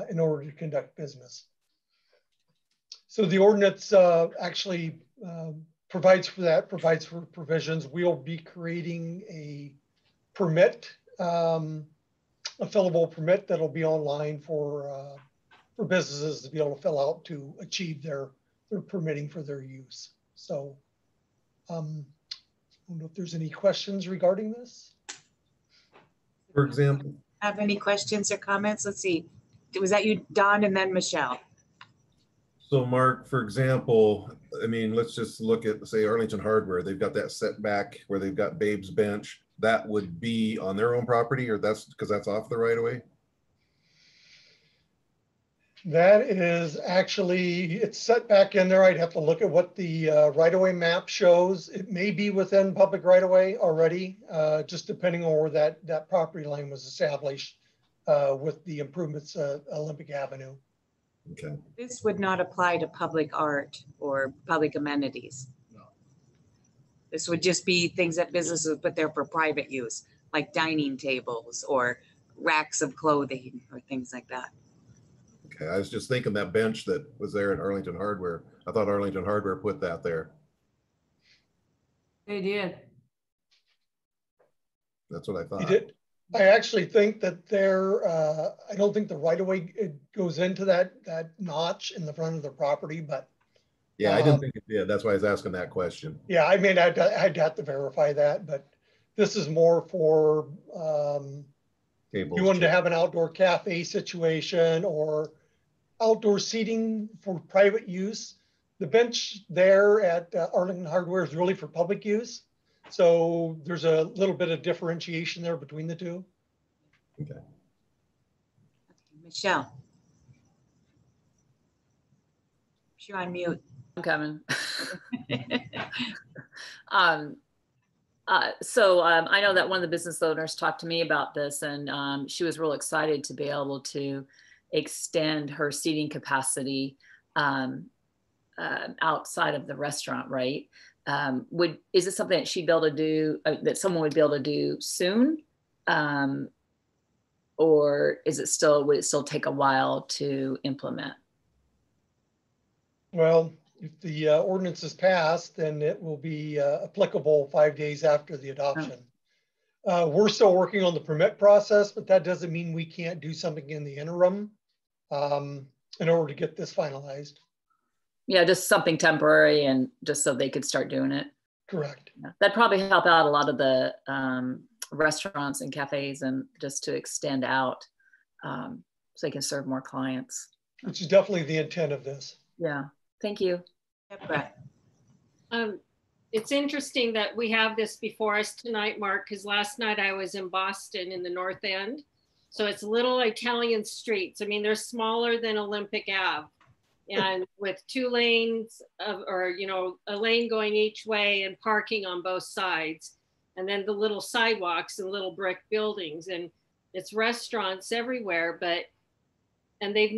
in order to conduct business. So the ordinance actually provides for that, provides for provisions. We'll be creating a permit, a fillable permit that'll be online for businesses to be able to fill out to achieve their permitting for their use. So I don't know if there's any questions regarding this. For example, have any questions or comments? Let's see. Was that you, Don, and then Michelle? So Mark, for example, I mean, let's just look at, say, Arlington Hardware. They've got that setback where they've got Babe's Bench. That would be on their own property, or that's because that's off the right of way? That is actually, it's set back in there. I'd have to look at what the right-of-way map shows. It may be within public right-of-way already, just depending on where that property line was established with the improvements Olympic Avenue. Okay. This would not apply to public art or public amenities. No. This would just be things that businesses would put there for private use, like dining tables or racks of clothing or things like that. Okay, I was just thinking that bench that was there at Arlington Hardware. I thought Arlington Hardware put that there. They did. That's what I thought. They did. I actually think that I don't think the right-of-way goes into that notch in the front of the property, but. Yeah, I didn't think it did. That's why I was asking that question. Yeah, I mean, I'd have to verify that, but this is more for, you wanted to have an outdoor cafe situation or outdoor seating for private use. The bench there at Arlington Hardware is really for public use. So there's a little bit of differentiation there between the two. Okay. Michelle. You're on mute. I'm coming. So I know that one of the business owners talked to me about this, and she was real excited to be able to extend her seating capacity outside of the restaurant, right? Is it something that she'd be able to do, that someone would be able to do soon? Or would it still take a while to implement? Well, if the ordinance is passed, then it will be applicable 5 days after the adoption. We're still working on the permit process, but that doesn't mean we can't do something in the interim in order to get this finalized. Yeah, just something temporary and just so they could start doing it. Correct. Yeah. That'd probably help out a lot of the restaurants and cafes, and just to extend out so they can serve more clients. Which is definitely the intent of this. Yeah, thank you. It's interesting that we have this before us tonight, Mark, because last night I was in Boston in the North End. So it's little Italian streets. I mean, they're smaller than Olympic Ave, and with 2 lanes or a lane going each way and parking on both sides. And then the little sidewalks and little brick buildings, and it's restaurants everywhere, and they've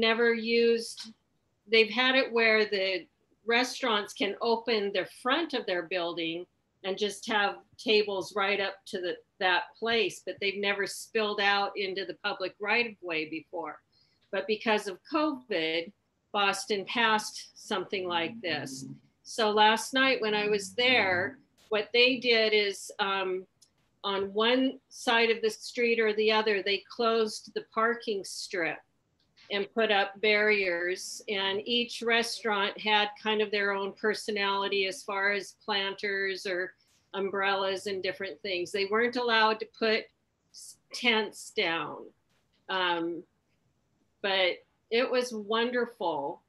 had it where the restaurants can open the front of their building and just have tables right up to that place, but they've never spilled out into the public right of way before. But because of COVID, Boston passed something like this. So last night when I was there, what they did is on one side of the street or the other, they closed the parking strip and put up barriers, and each restaurant had kind of their own personality as far as planters or umbrellas and different things. They weren't allowed to put tents down, but it was wonderful.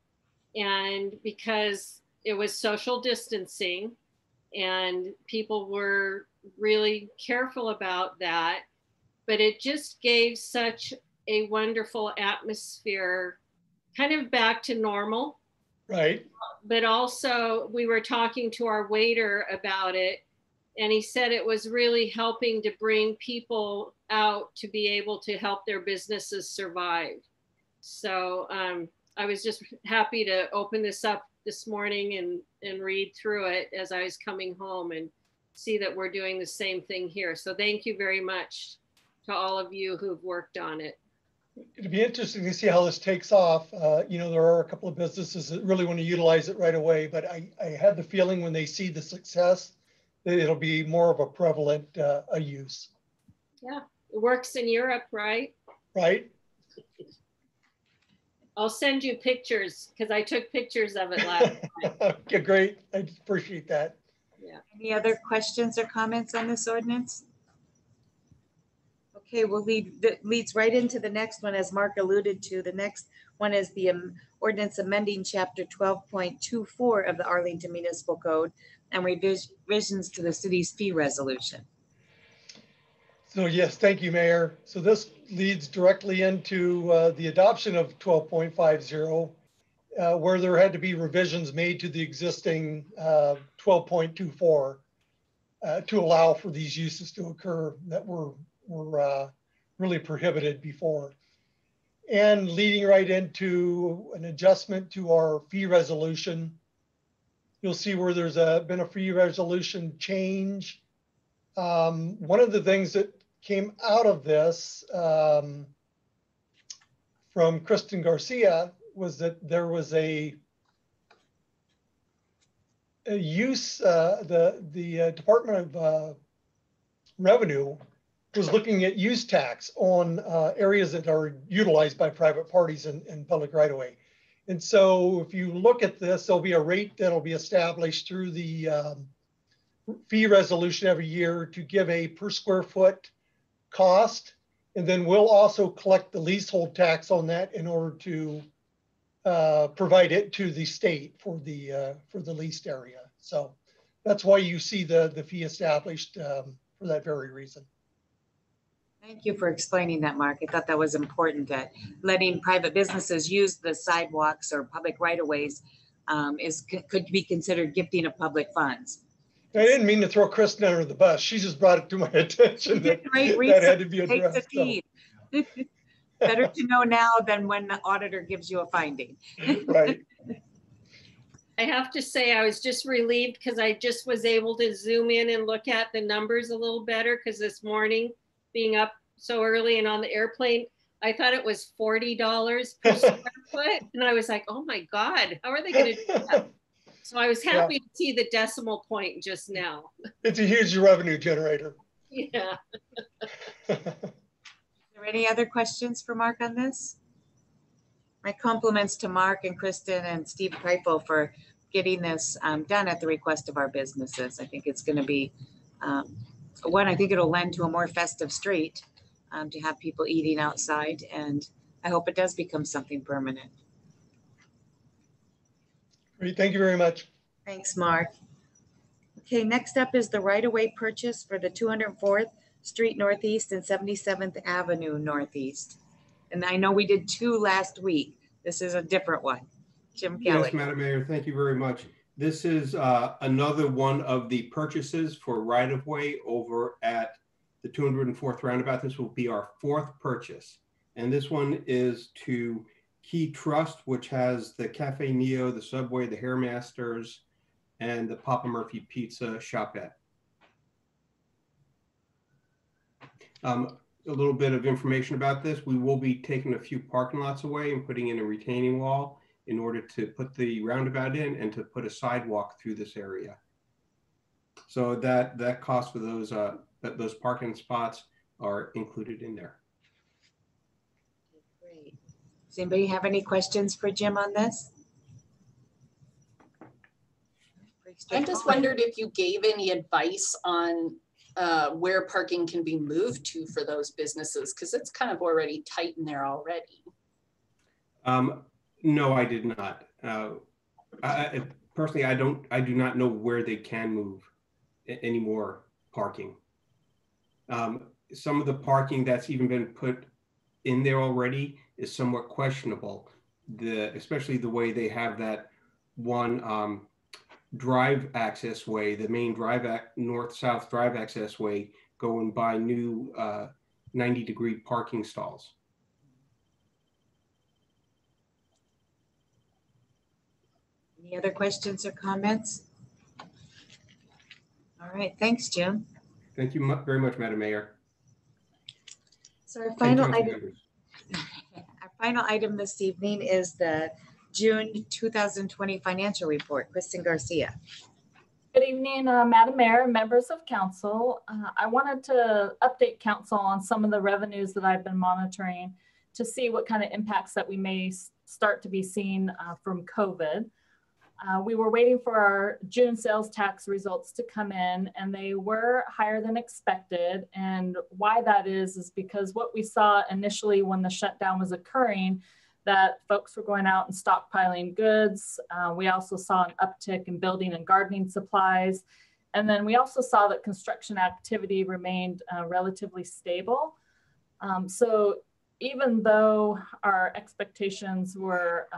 And because it was social distancing and people were really careful about that, but it just gave such a wonderful atmosphere, kind of back to normal. Right. But also we were talking to our waiter about it, and he said it was really helping to bring people out to be able to help their businesses survive. So I was just happy to open this up this morning and read through it as I was coming home and see that we're doing the same thing here. So thank you very much to all of you who've worked on it. It'd be interesting to see how this takes off. There are a couple of businesses that really want to utilize it right away, but I had the feeling when they see the success, that it'll be more of a prevalent a use. Yeah, it works in Europe, right? Right. I'll send you pictures because I took pictures of it last time. Okay, great. I appreciate that. Yeah. Any other questions or comments on this ordinance? Okay, we'll leads right into the next one, as Mark alluded to. The next one is the ordinance amending chapter 12.24 of the Arlington Municipal Code and revisions to the city's fee resolution. So yes, thank you, Mayor. So this leads directly into the adoption of 12.50, where there had to be revisions made to the existing 12.24 to allow for these uses to occur that were really prohibited before. And leading right into an adjustment to our fee resolution. You'll see where there's been a fee resolution change. One of the things that came out of this from Kristen Garcia was that there was a use, the Department of Revenue was looking at use tax on areas that are utilized by private parties and public right of way. And so if you look at this, there'll be a rate that'll be established through the fee resolution every year to give a per square foot cost. And then we'll also collect the leasehold tax on that in order to provide it to the state for the leased area. So that's why you see the fee established for that very reason. Thank you for explaining that, Mark. I thought that was important, that letting private businesses use the sidewalks or public right-of-ways could be considered gifting of public funds. I didn't mean to throw Kristen under the bus. She just brought it to my attention that Great that had to be research. addressed. Takes a team. Better to know now than when the auditor gives you a finding. Right. I have to say, I was just relieved because I just was able to zoom in and look at the numbers a little better, because this morning, being up so early and on the airplane, I thought it was $40 per square foot. And I was like, oh my God, how are they going to do that? So I was happy to see the decimal point just now. It's a huge revenue generator. Yeah. Are there any other questions for Mark on this? My compliments to Mark and Kristen and Steve Kreipel for getting this done at the request of our businesses. I think it's going to be one, I think it'll lend to a more festive street to have people eating outside, and I hope it does become something permanent. Great, thank you very much. Thanks, Mark. Okay, next up is the right-of-way purchase for the 204th Street Northeast and 77th Avenue Northeast. And I know we did 2 last week. This is a different one. Jim Kelly. Yes, Madam Mayor, thank you very much. This is another one of the purchases for right-of-way over at the 204th roundabout. This will be our 4th purchase. And this one is to Key Trust, which has the Cafe Neo, the Subway, the Hairmasters, and the Papa Murphy Pizza Shopette. A little bit of information about this. We will be taking a few parking lots away and putting in a retaining wall in order to put the roundabout in and to put a sidewalk through this area. So that cost for those parking spots are included in there. Great. Does anybody have any questions for Jim on this? I just wondered if you gave any advice on where parking can be moved to for those businesses, because it's kind of already tight in there already. No, I did not. Personally, I do not know where they can move any more parking. Some of the parking that's even been put in there already is somewhat questionable. Especially the way they have that one drive access way, the main north-south drive access way, going by new 90-degree parking stalls. Any other questions or comments? All right, thanks, Jim. Thank you very much, Madam Mayor. So our final item this evening is the June 2020 financial report. Kristen Garcia. Good evening, Madam Mayor, members of council. I wanted to update council on some of the revenues that I've been monitoring to see what kind of impacts that we may start to be seeing from COVID. We were waiting for our June sales tax results to come in, and they were higher than expected. And why that is because what we saw initially when the shutdown was occurring, that folks were going out and stockpiling goods. We also saw an uptick in building and gardening supplies. And then we also saw that construction activity remained relatively stable. So even though our expectations were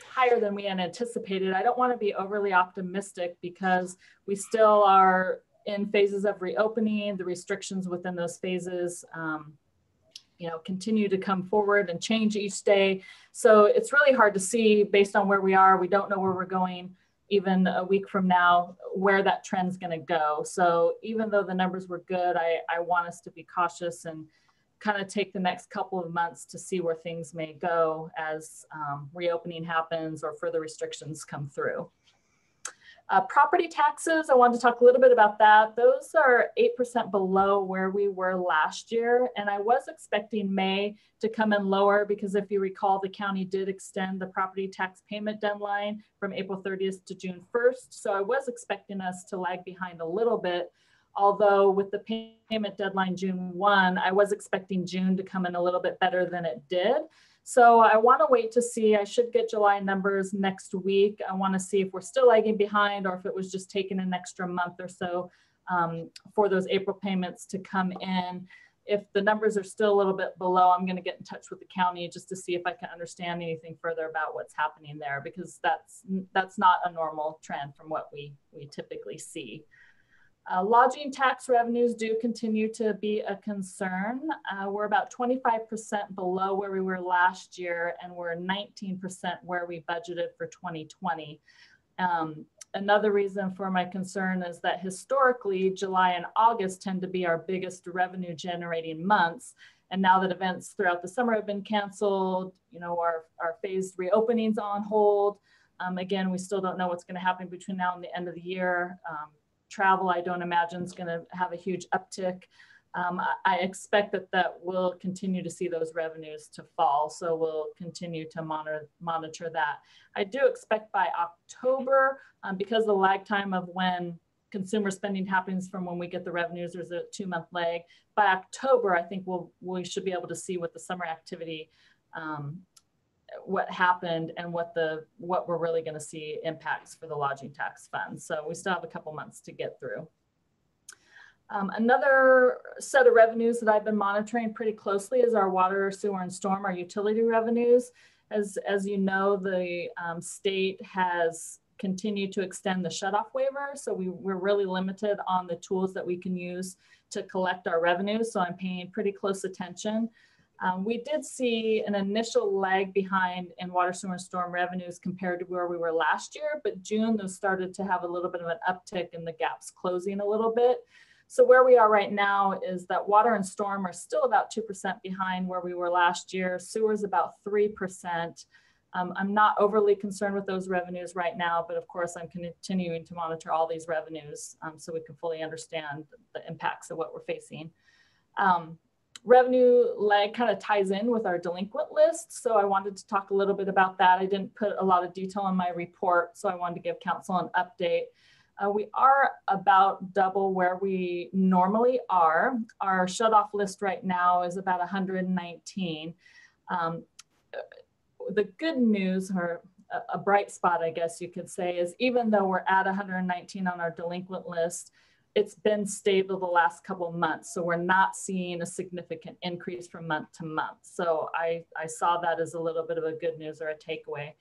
higher than we had anticipated, I don't want to be overly optimistic because we still are in phases of reopening. The restrictions within those phases continue to come forward and change each day. So it's really hard to see based on where we are. We don't know where we're going even a week from now, where that trend's going to go. So even though the numbers were good, I want us to be cautious and kind of take the next couple of months to see where things may go as reopening happens or further restrictions come through. Property taxes, I wanted to talk a little bit about that. Those are 8% below where we were last year. And I was expecting May to come in lower because if you recall, the county did extend the property tax payment deadline from April 30th to June 1st. So I was expecting us to lag behind a little bit. Although with the payment deadline June 1, I was expecting June to come in a little bit better than it did. So I want to wait to see. I should get July numbers next week. I want to see if we're still lagging behind or if it was just taking an extra month or so for those April payments to come in. if the numbers are still a little bit below, I'm going to get in touch with the county just to see if I can understand anything further about what's happening there, because that's not a normal trend from what we typically see. Lodging tax revenues do continue to be a concern. We're about 25% below where we were last year, and we're 19% where we budgeted for 2020. Another reason for my concern is that historically, July and August tend to be our biggest revenue generating months. And now that events throughout the summer have been canceled, you know, our phased reopenings on hold. Again, we still don't know what's going to happen between now and the end of the year. Travel, I don't imagine, is going to have a huge uptick. I expect that we'll continue to see those revenues to fall. So we'll continue to monitor that. I do expect by October, because the lag time of when consumer spending happens from when we get the revenues, there's a 2-month lag. By October, I think we should be able to see what the summer activity, what happened, and what we're really going to see impacts for the lodging tax fund. So we still have a couple months to get through. Another set of revenues that I've been monitoring pretty closely is our water, sewer, and storm, our utility revenues. As you know, the state has continued to extend the shutoff waiver. So we're really limited on the tools that we can use to collect our revenues. So I'm paying pretty close attention. We did see an initial lag behind in water, sewer, and storm revenues compared to where we were last year, but June those started to have a little bit of an uptick and the gaps closing a little bit. So where we are right now is that water and storm are still about 2% behind where we were last year. Sewer is about 3%. I'm not overly concerned with those revenues right now, but of course I'm continuing to monitor all these revenues so we can fully understand the impacts of what we're facing. Revenue lag kind of ties in with our delinquent list. So I wanted to talk a little bit about that. I didn't put a lot of detail in my report, so I wanted to give council an update. We are about double where we normally are. Our shutoff list right now is about 119. The good news, or a bright spot, I guess you could say, is even though we're at 119 on our delinquent list, it's been stable the last couple of months. So we're not seeing a significant increase from month to month. So I saw that as a little bit of a good news or a takeaway.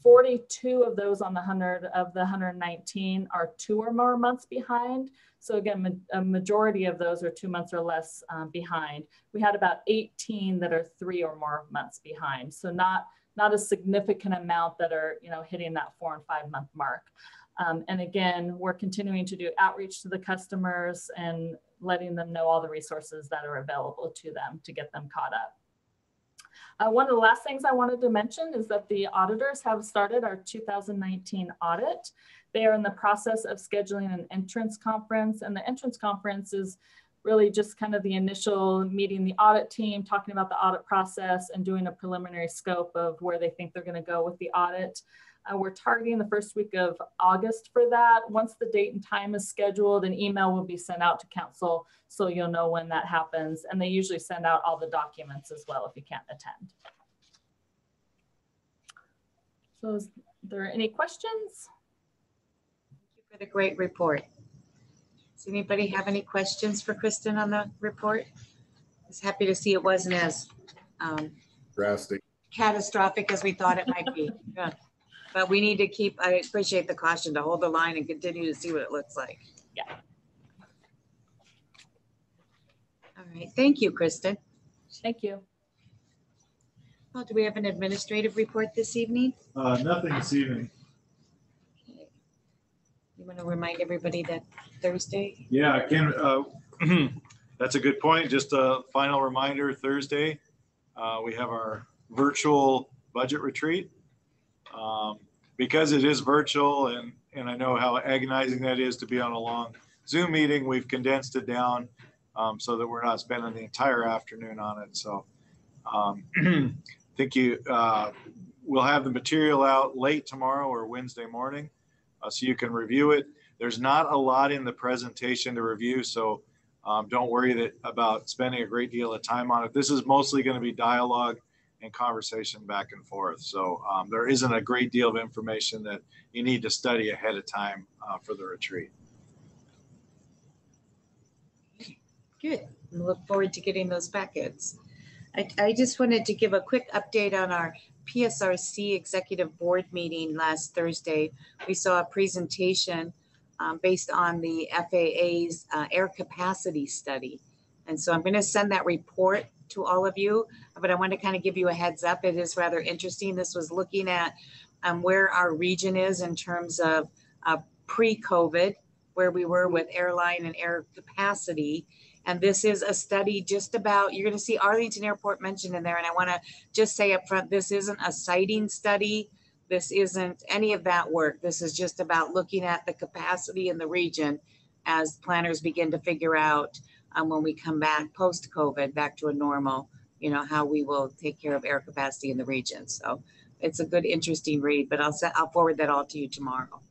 42 of those on the 100 of the 119 are 2 or more months behind. So again, a majority of those are 2 months or less behind. We had about 18 that are 3 or more months behind. So not a significant amount that are, you know, hitting that 4 and 5 month mark. And again, we're continuing to do outreach to the customers and letting them know all the resources that are available to them to get them caught up. One of the last things I wanted to mention is that the auditors have started our 2019 audit. They are in the process of scheduling an entrance conference, and the entrance conference is really just kind of the initial meeting the audit team, talking about the audit process and doing a preliminary scope of where they think they're going to go with the audit. We're targeting the first week of August for that. Once the date and time is scheduled, an email will be sent out to council so you'll know when that happens. And they usually send out all the documents as well if you can't attend. So is there any questions? Thank you for the great report. Does anybody have any questions for Kristen on the report? I was happy to see it wasn't as drastic, catastrophic as we thought it might be. Yeah. But we need to keep, I appreciate the caution to hold the line and continue to see what it looks like. Yeah. All right. Thank you, Kristen. Thank you. Well, do we have an administrative report this evening? Nothing this evening. Okay. You want to remind everybody that Thursday? Yeah, I can. That's a good point. Just a final reminder, Thursday, we have our virtual budget retreat. Because it is virtual and I know how agonizing that is to be on a long Zoom meeting, we've condensed it down so that we're not spending the entire afternoon on it. So I think we'll have the material out late tomorrow or Wednesday morning so you can review it. There's not a lot in the presentation to review, so don't worry about spending a great deal of time on it. This is mostly going to be dialogue and conversation back and forth. So there isn't a great deal of information that you need to study ahead of time for the retreat. Good. I look forward to getting those packets. I just wanted to give a quick update on our PSRC executive board meeting last Thursday. We saw a presentation based on the FAA's air capacity study. And so I'm going to send that report to all of you, but I want to kind of give you a heads up. It is rather interesting. This was looking at where our region is in terms of pre-COVID, where we were with airline and air capacity. And this is a study just about, you're going to see Arlington Airport mentioned in there. And I want to just say up front, this isn't a siting study. This isn't any of that work. This is just about looking at the capacity in the region as planners begin to figure out when we come back post-COVID, back to a normal, you know, how we will take care of air capacity in the region. So it's a good, interesting read, but I'll forward that all to you tomorrow.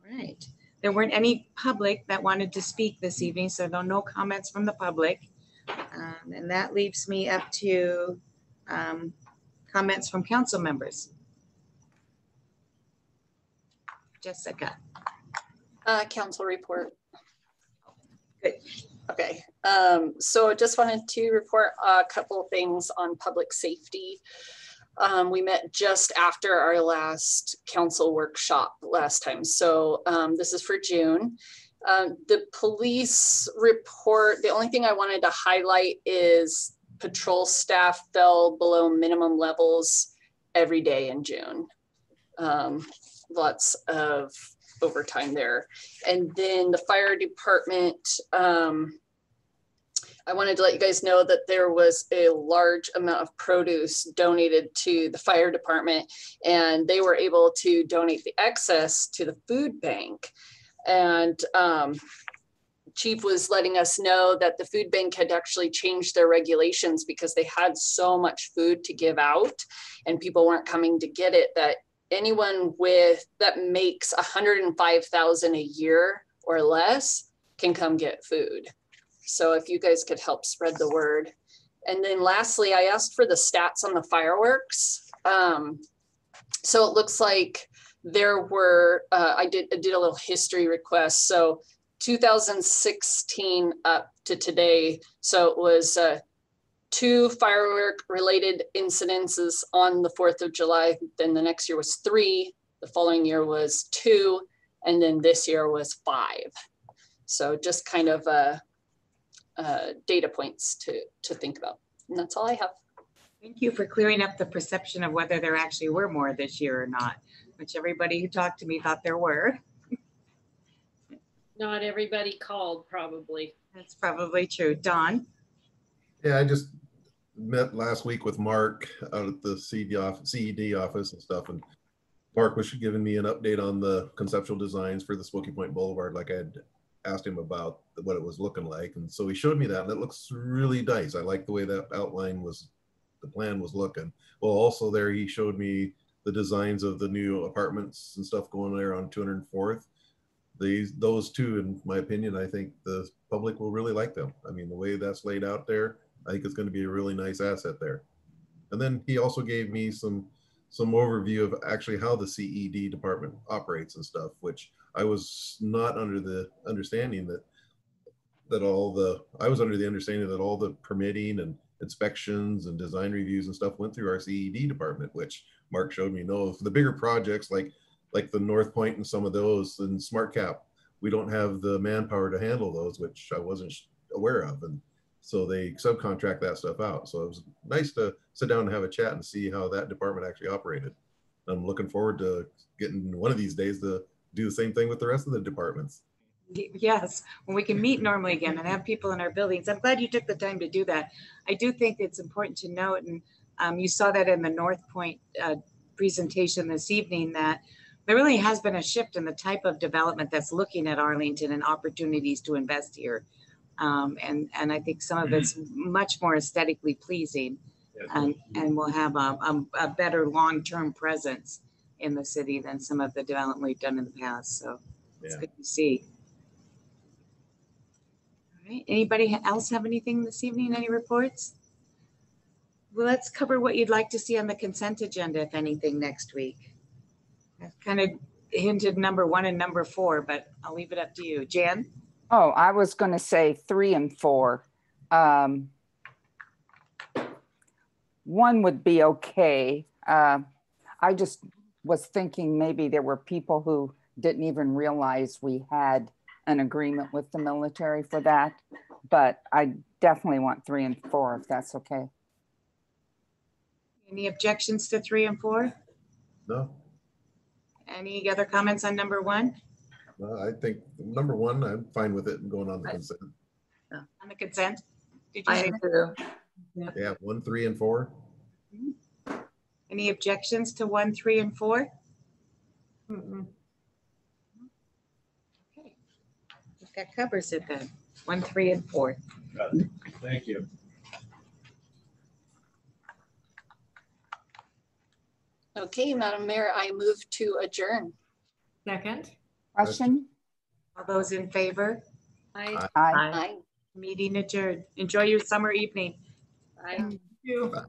All right. There weren't any public that wanted to speak this evening, so no comments from the public. And that leaves me up to comments from council members. Jessica. Council report. Good. Okay, so just wanted to report a couple of things on public safety. We met just after our last council workshop last time. So this is for June. The police report, the only thing I wanted to highlight is patrol staff fell below minimum levels every day in June. Lots of overtime there. And then the fire department, I wanted to let you guys know that there was a large amount of produce donated to the fire department, and they were able to donate the excess to the food bank. And Chief was letting us know that the food bank had actually changed their regulations because they had so much food to give out and people weren't coming to get it, that anyone that makes $105,000 a year or less can come get food. So if you guys could help spread the word. And then lastly, I asked for the stats on the fireworks. So it looks like there were, I did a little history request. So 2016 up to today. So it was 2 firework related incidences on the 4th of July. Then the next year was 3. The following year was 2. And then this year was 5. So just kind of data points to think about. And that's all I have. Thank you for clearing up the perception of whether there actually were more this year or not, which everybody who talked to me thought there were. Not everybody called, probably. That's probably true. Don? Yeah, I just met last week with Mark out at the CED office and stuff, and Mark was giving me an update on the conceptual designs for the Smoky Point Boulevard, like I had asked him about what it was looking like. And so he showed me that, and it looks really nice. I like the way that outline was, the plan was looking. Well, also there, he showed me the designs of the new apartments and stuff going there on 204th. Those two, in my opinion, I think the public will really like them. I mean, the way that's laid out there, I think it's going to be a really nice asset there. And then he also gave me some overview of actually how the CED department operates and stuff, which I was not under the understanding I was under the understanding that all the permitting and inspections and design reviews and stuff went through our CED department, which Mark showed me. No, for the bigger projects like the North Point and some of those and SmartCap, we don't have the manpower to handle those, which I wasn't aware of. And so they subcontract that stuff out. So it was nice to sit down and have a chat and see how that department actually operated. I'm looking forward to getting one of these days to do the same thing with the rest of the departments. Yes, when we can meet normally again and have people in our buildings. I'm glad you took the time to do that. I do think it's important to note, and you saw that in the North Point presentation this evening, that there really has been a shift in the type of development that's looking at Arlington and opportunities to invest here. And I think some of it's much more aesthetically pleasing, and will have a better long-term presence in the city than some of the development we've done in the past. So it's good to see. All right. Anybody else have anything this evening? Any reports? Well, let's cover what you'd like to see on the consent agenda, if anything, next week. I've kind of hinted number 1 and number 4, but I'll leave it up to you. Jan? Oh, I was going to say 3 and 4. 1 would be okay. I just was thinking maybe there were people who didn't even realize we had an agreement with the military for that, but I definitely want 3 and 4 if that's okay. Any objections to 3 and 4? No. Any other comments on number 1? No, I think number 1, I'm fine with it going on the consent. On the consent? Did you I say? am too. Yeah, 1, 3, and 4. Any objections to 1, 3, and 4? Mm-mm. Okay, I think that covers it then. 1, 3, and 4. Got it. Thank you. Okay, Madam Mayor, I move to adjourn. Second. Question? All those in favor? Aye. Aye. Aye. Meeting adjourned. Enjoy your summer evening. Aye. Thank you. Bye.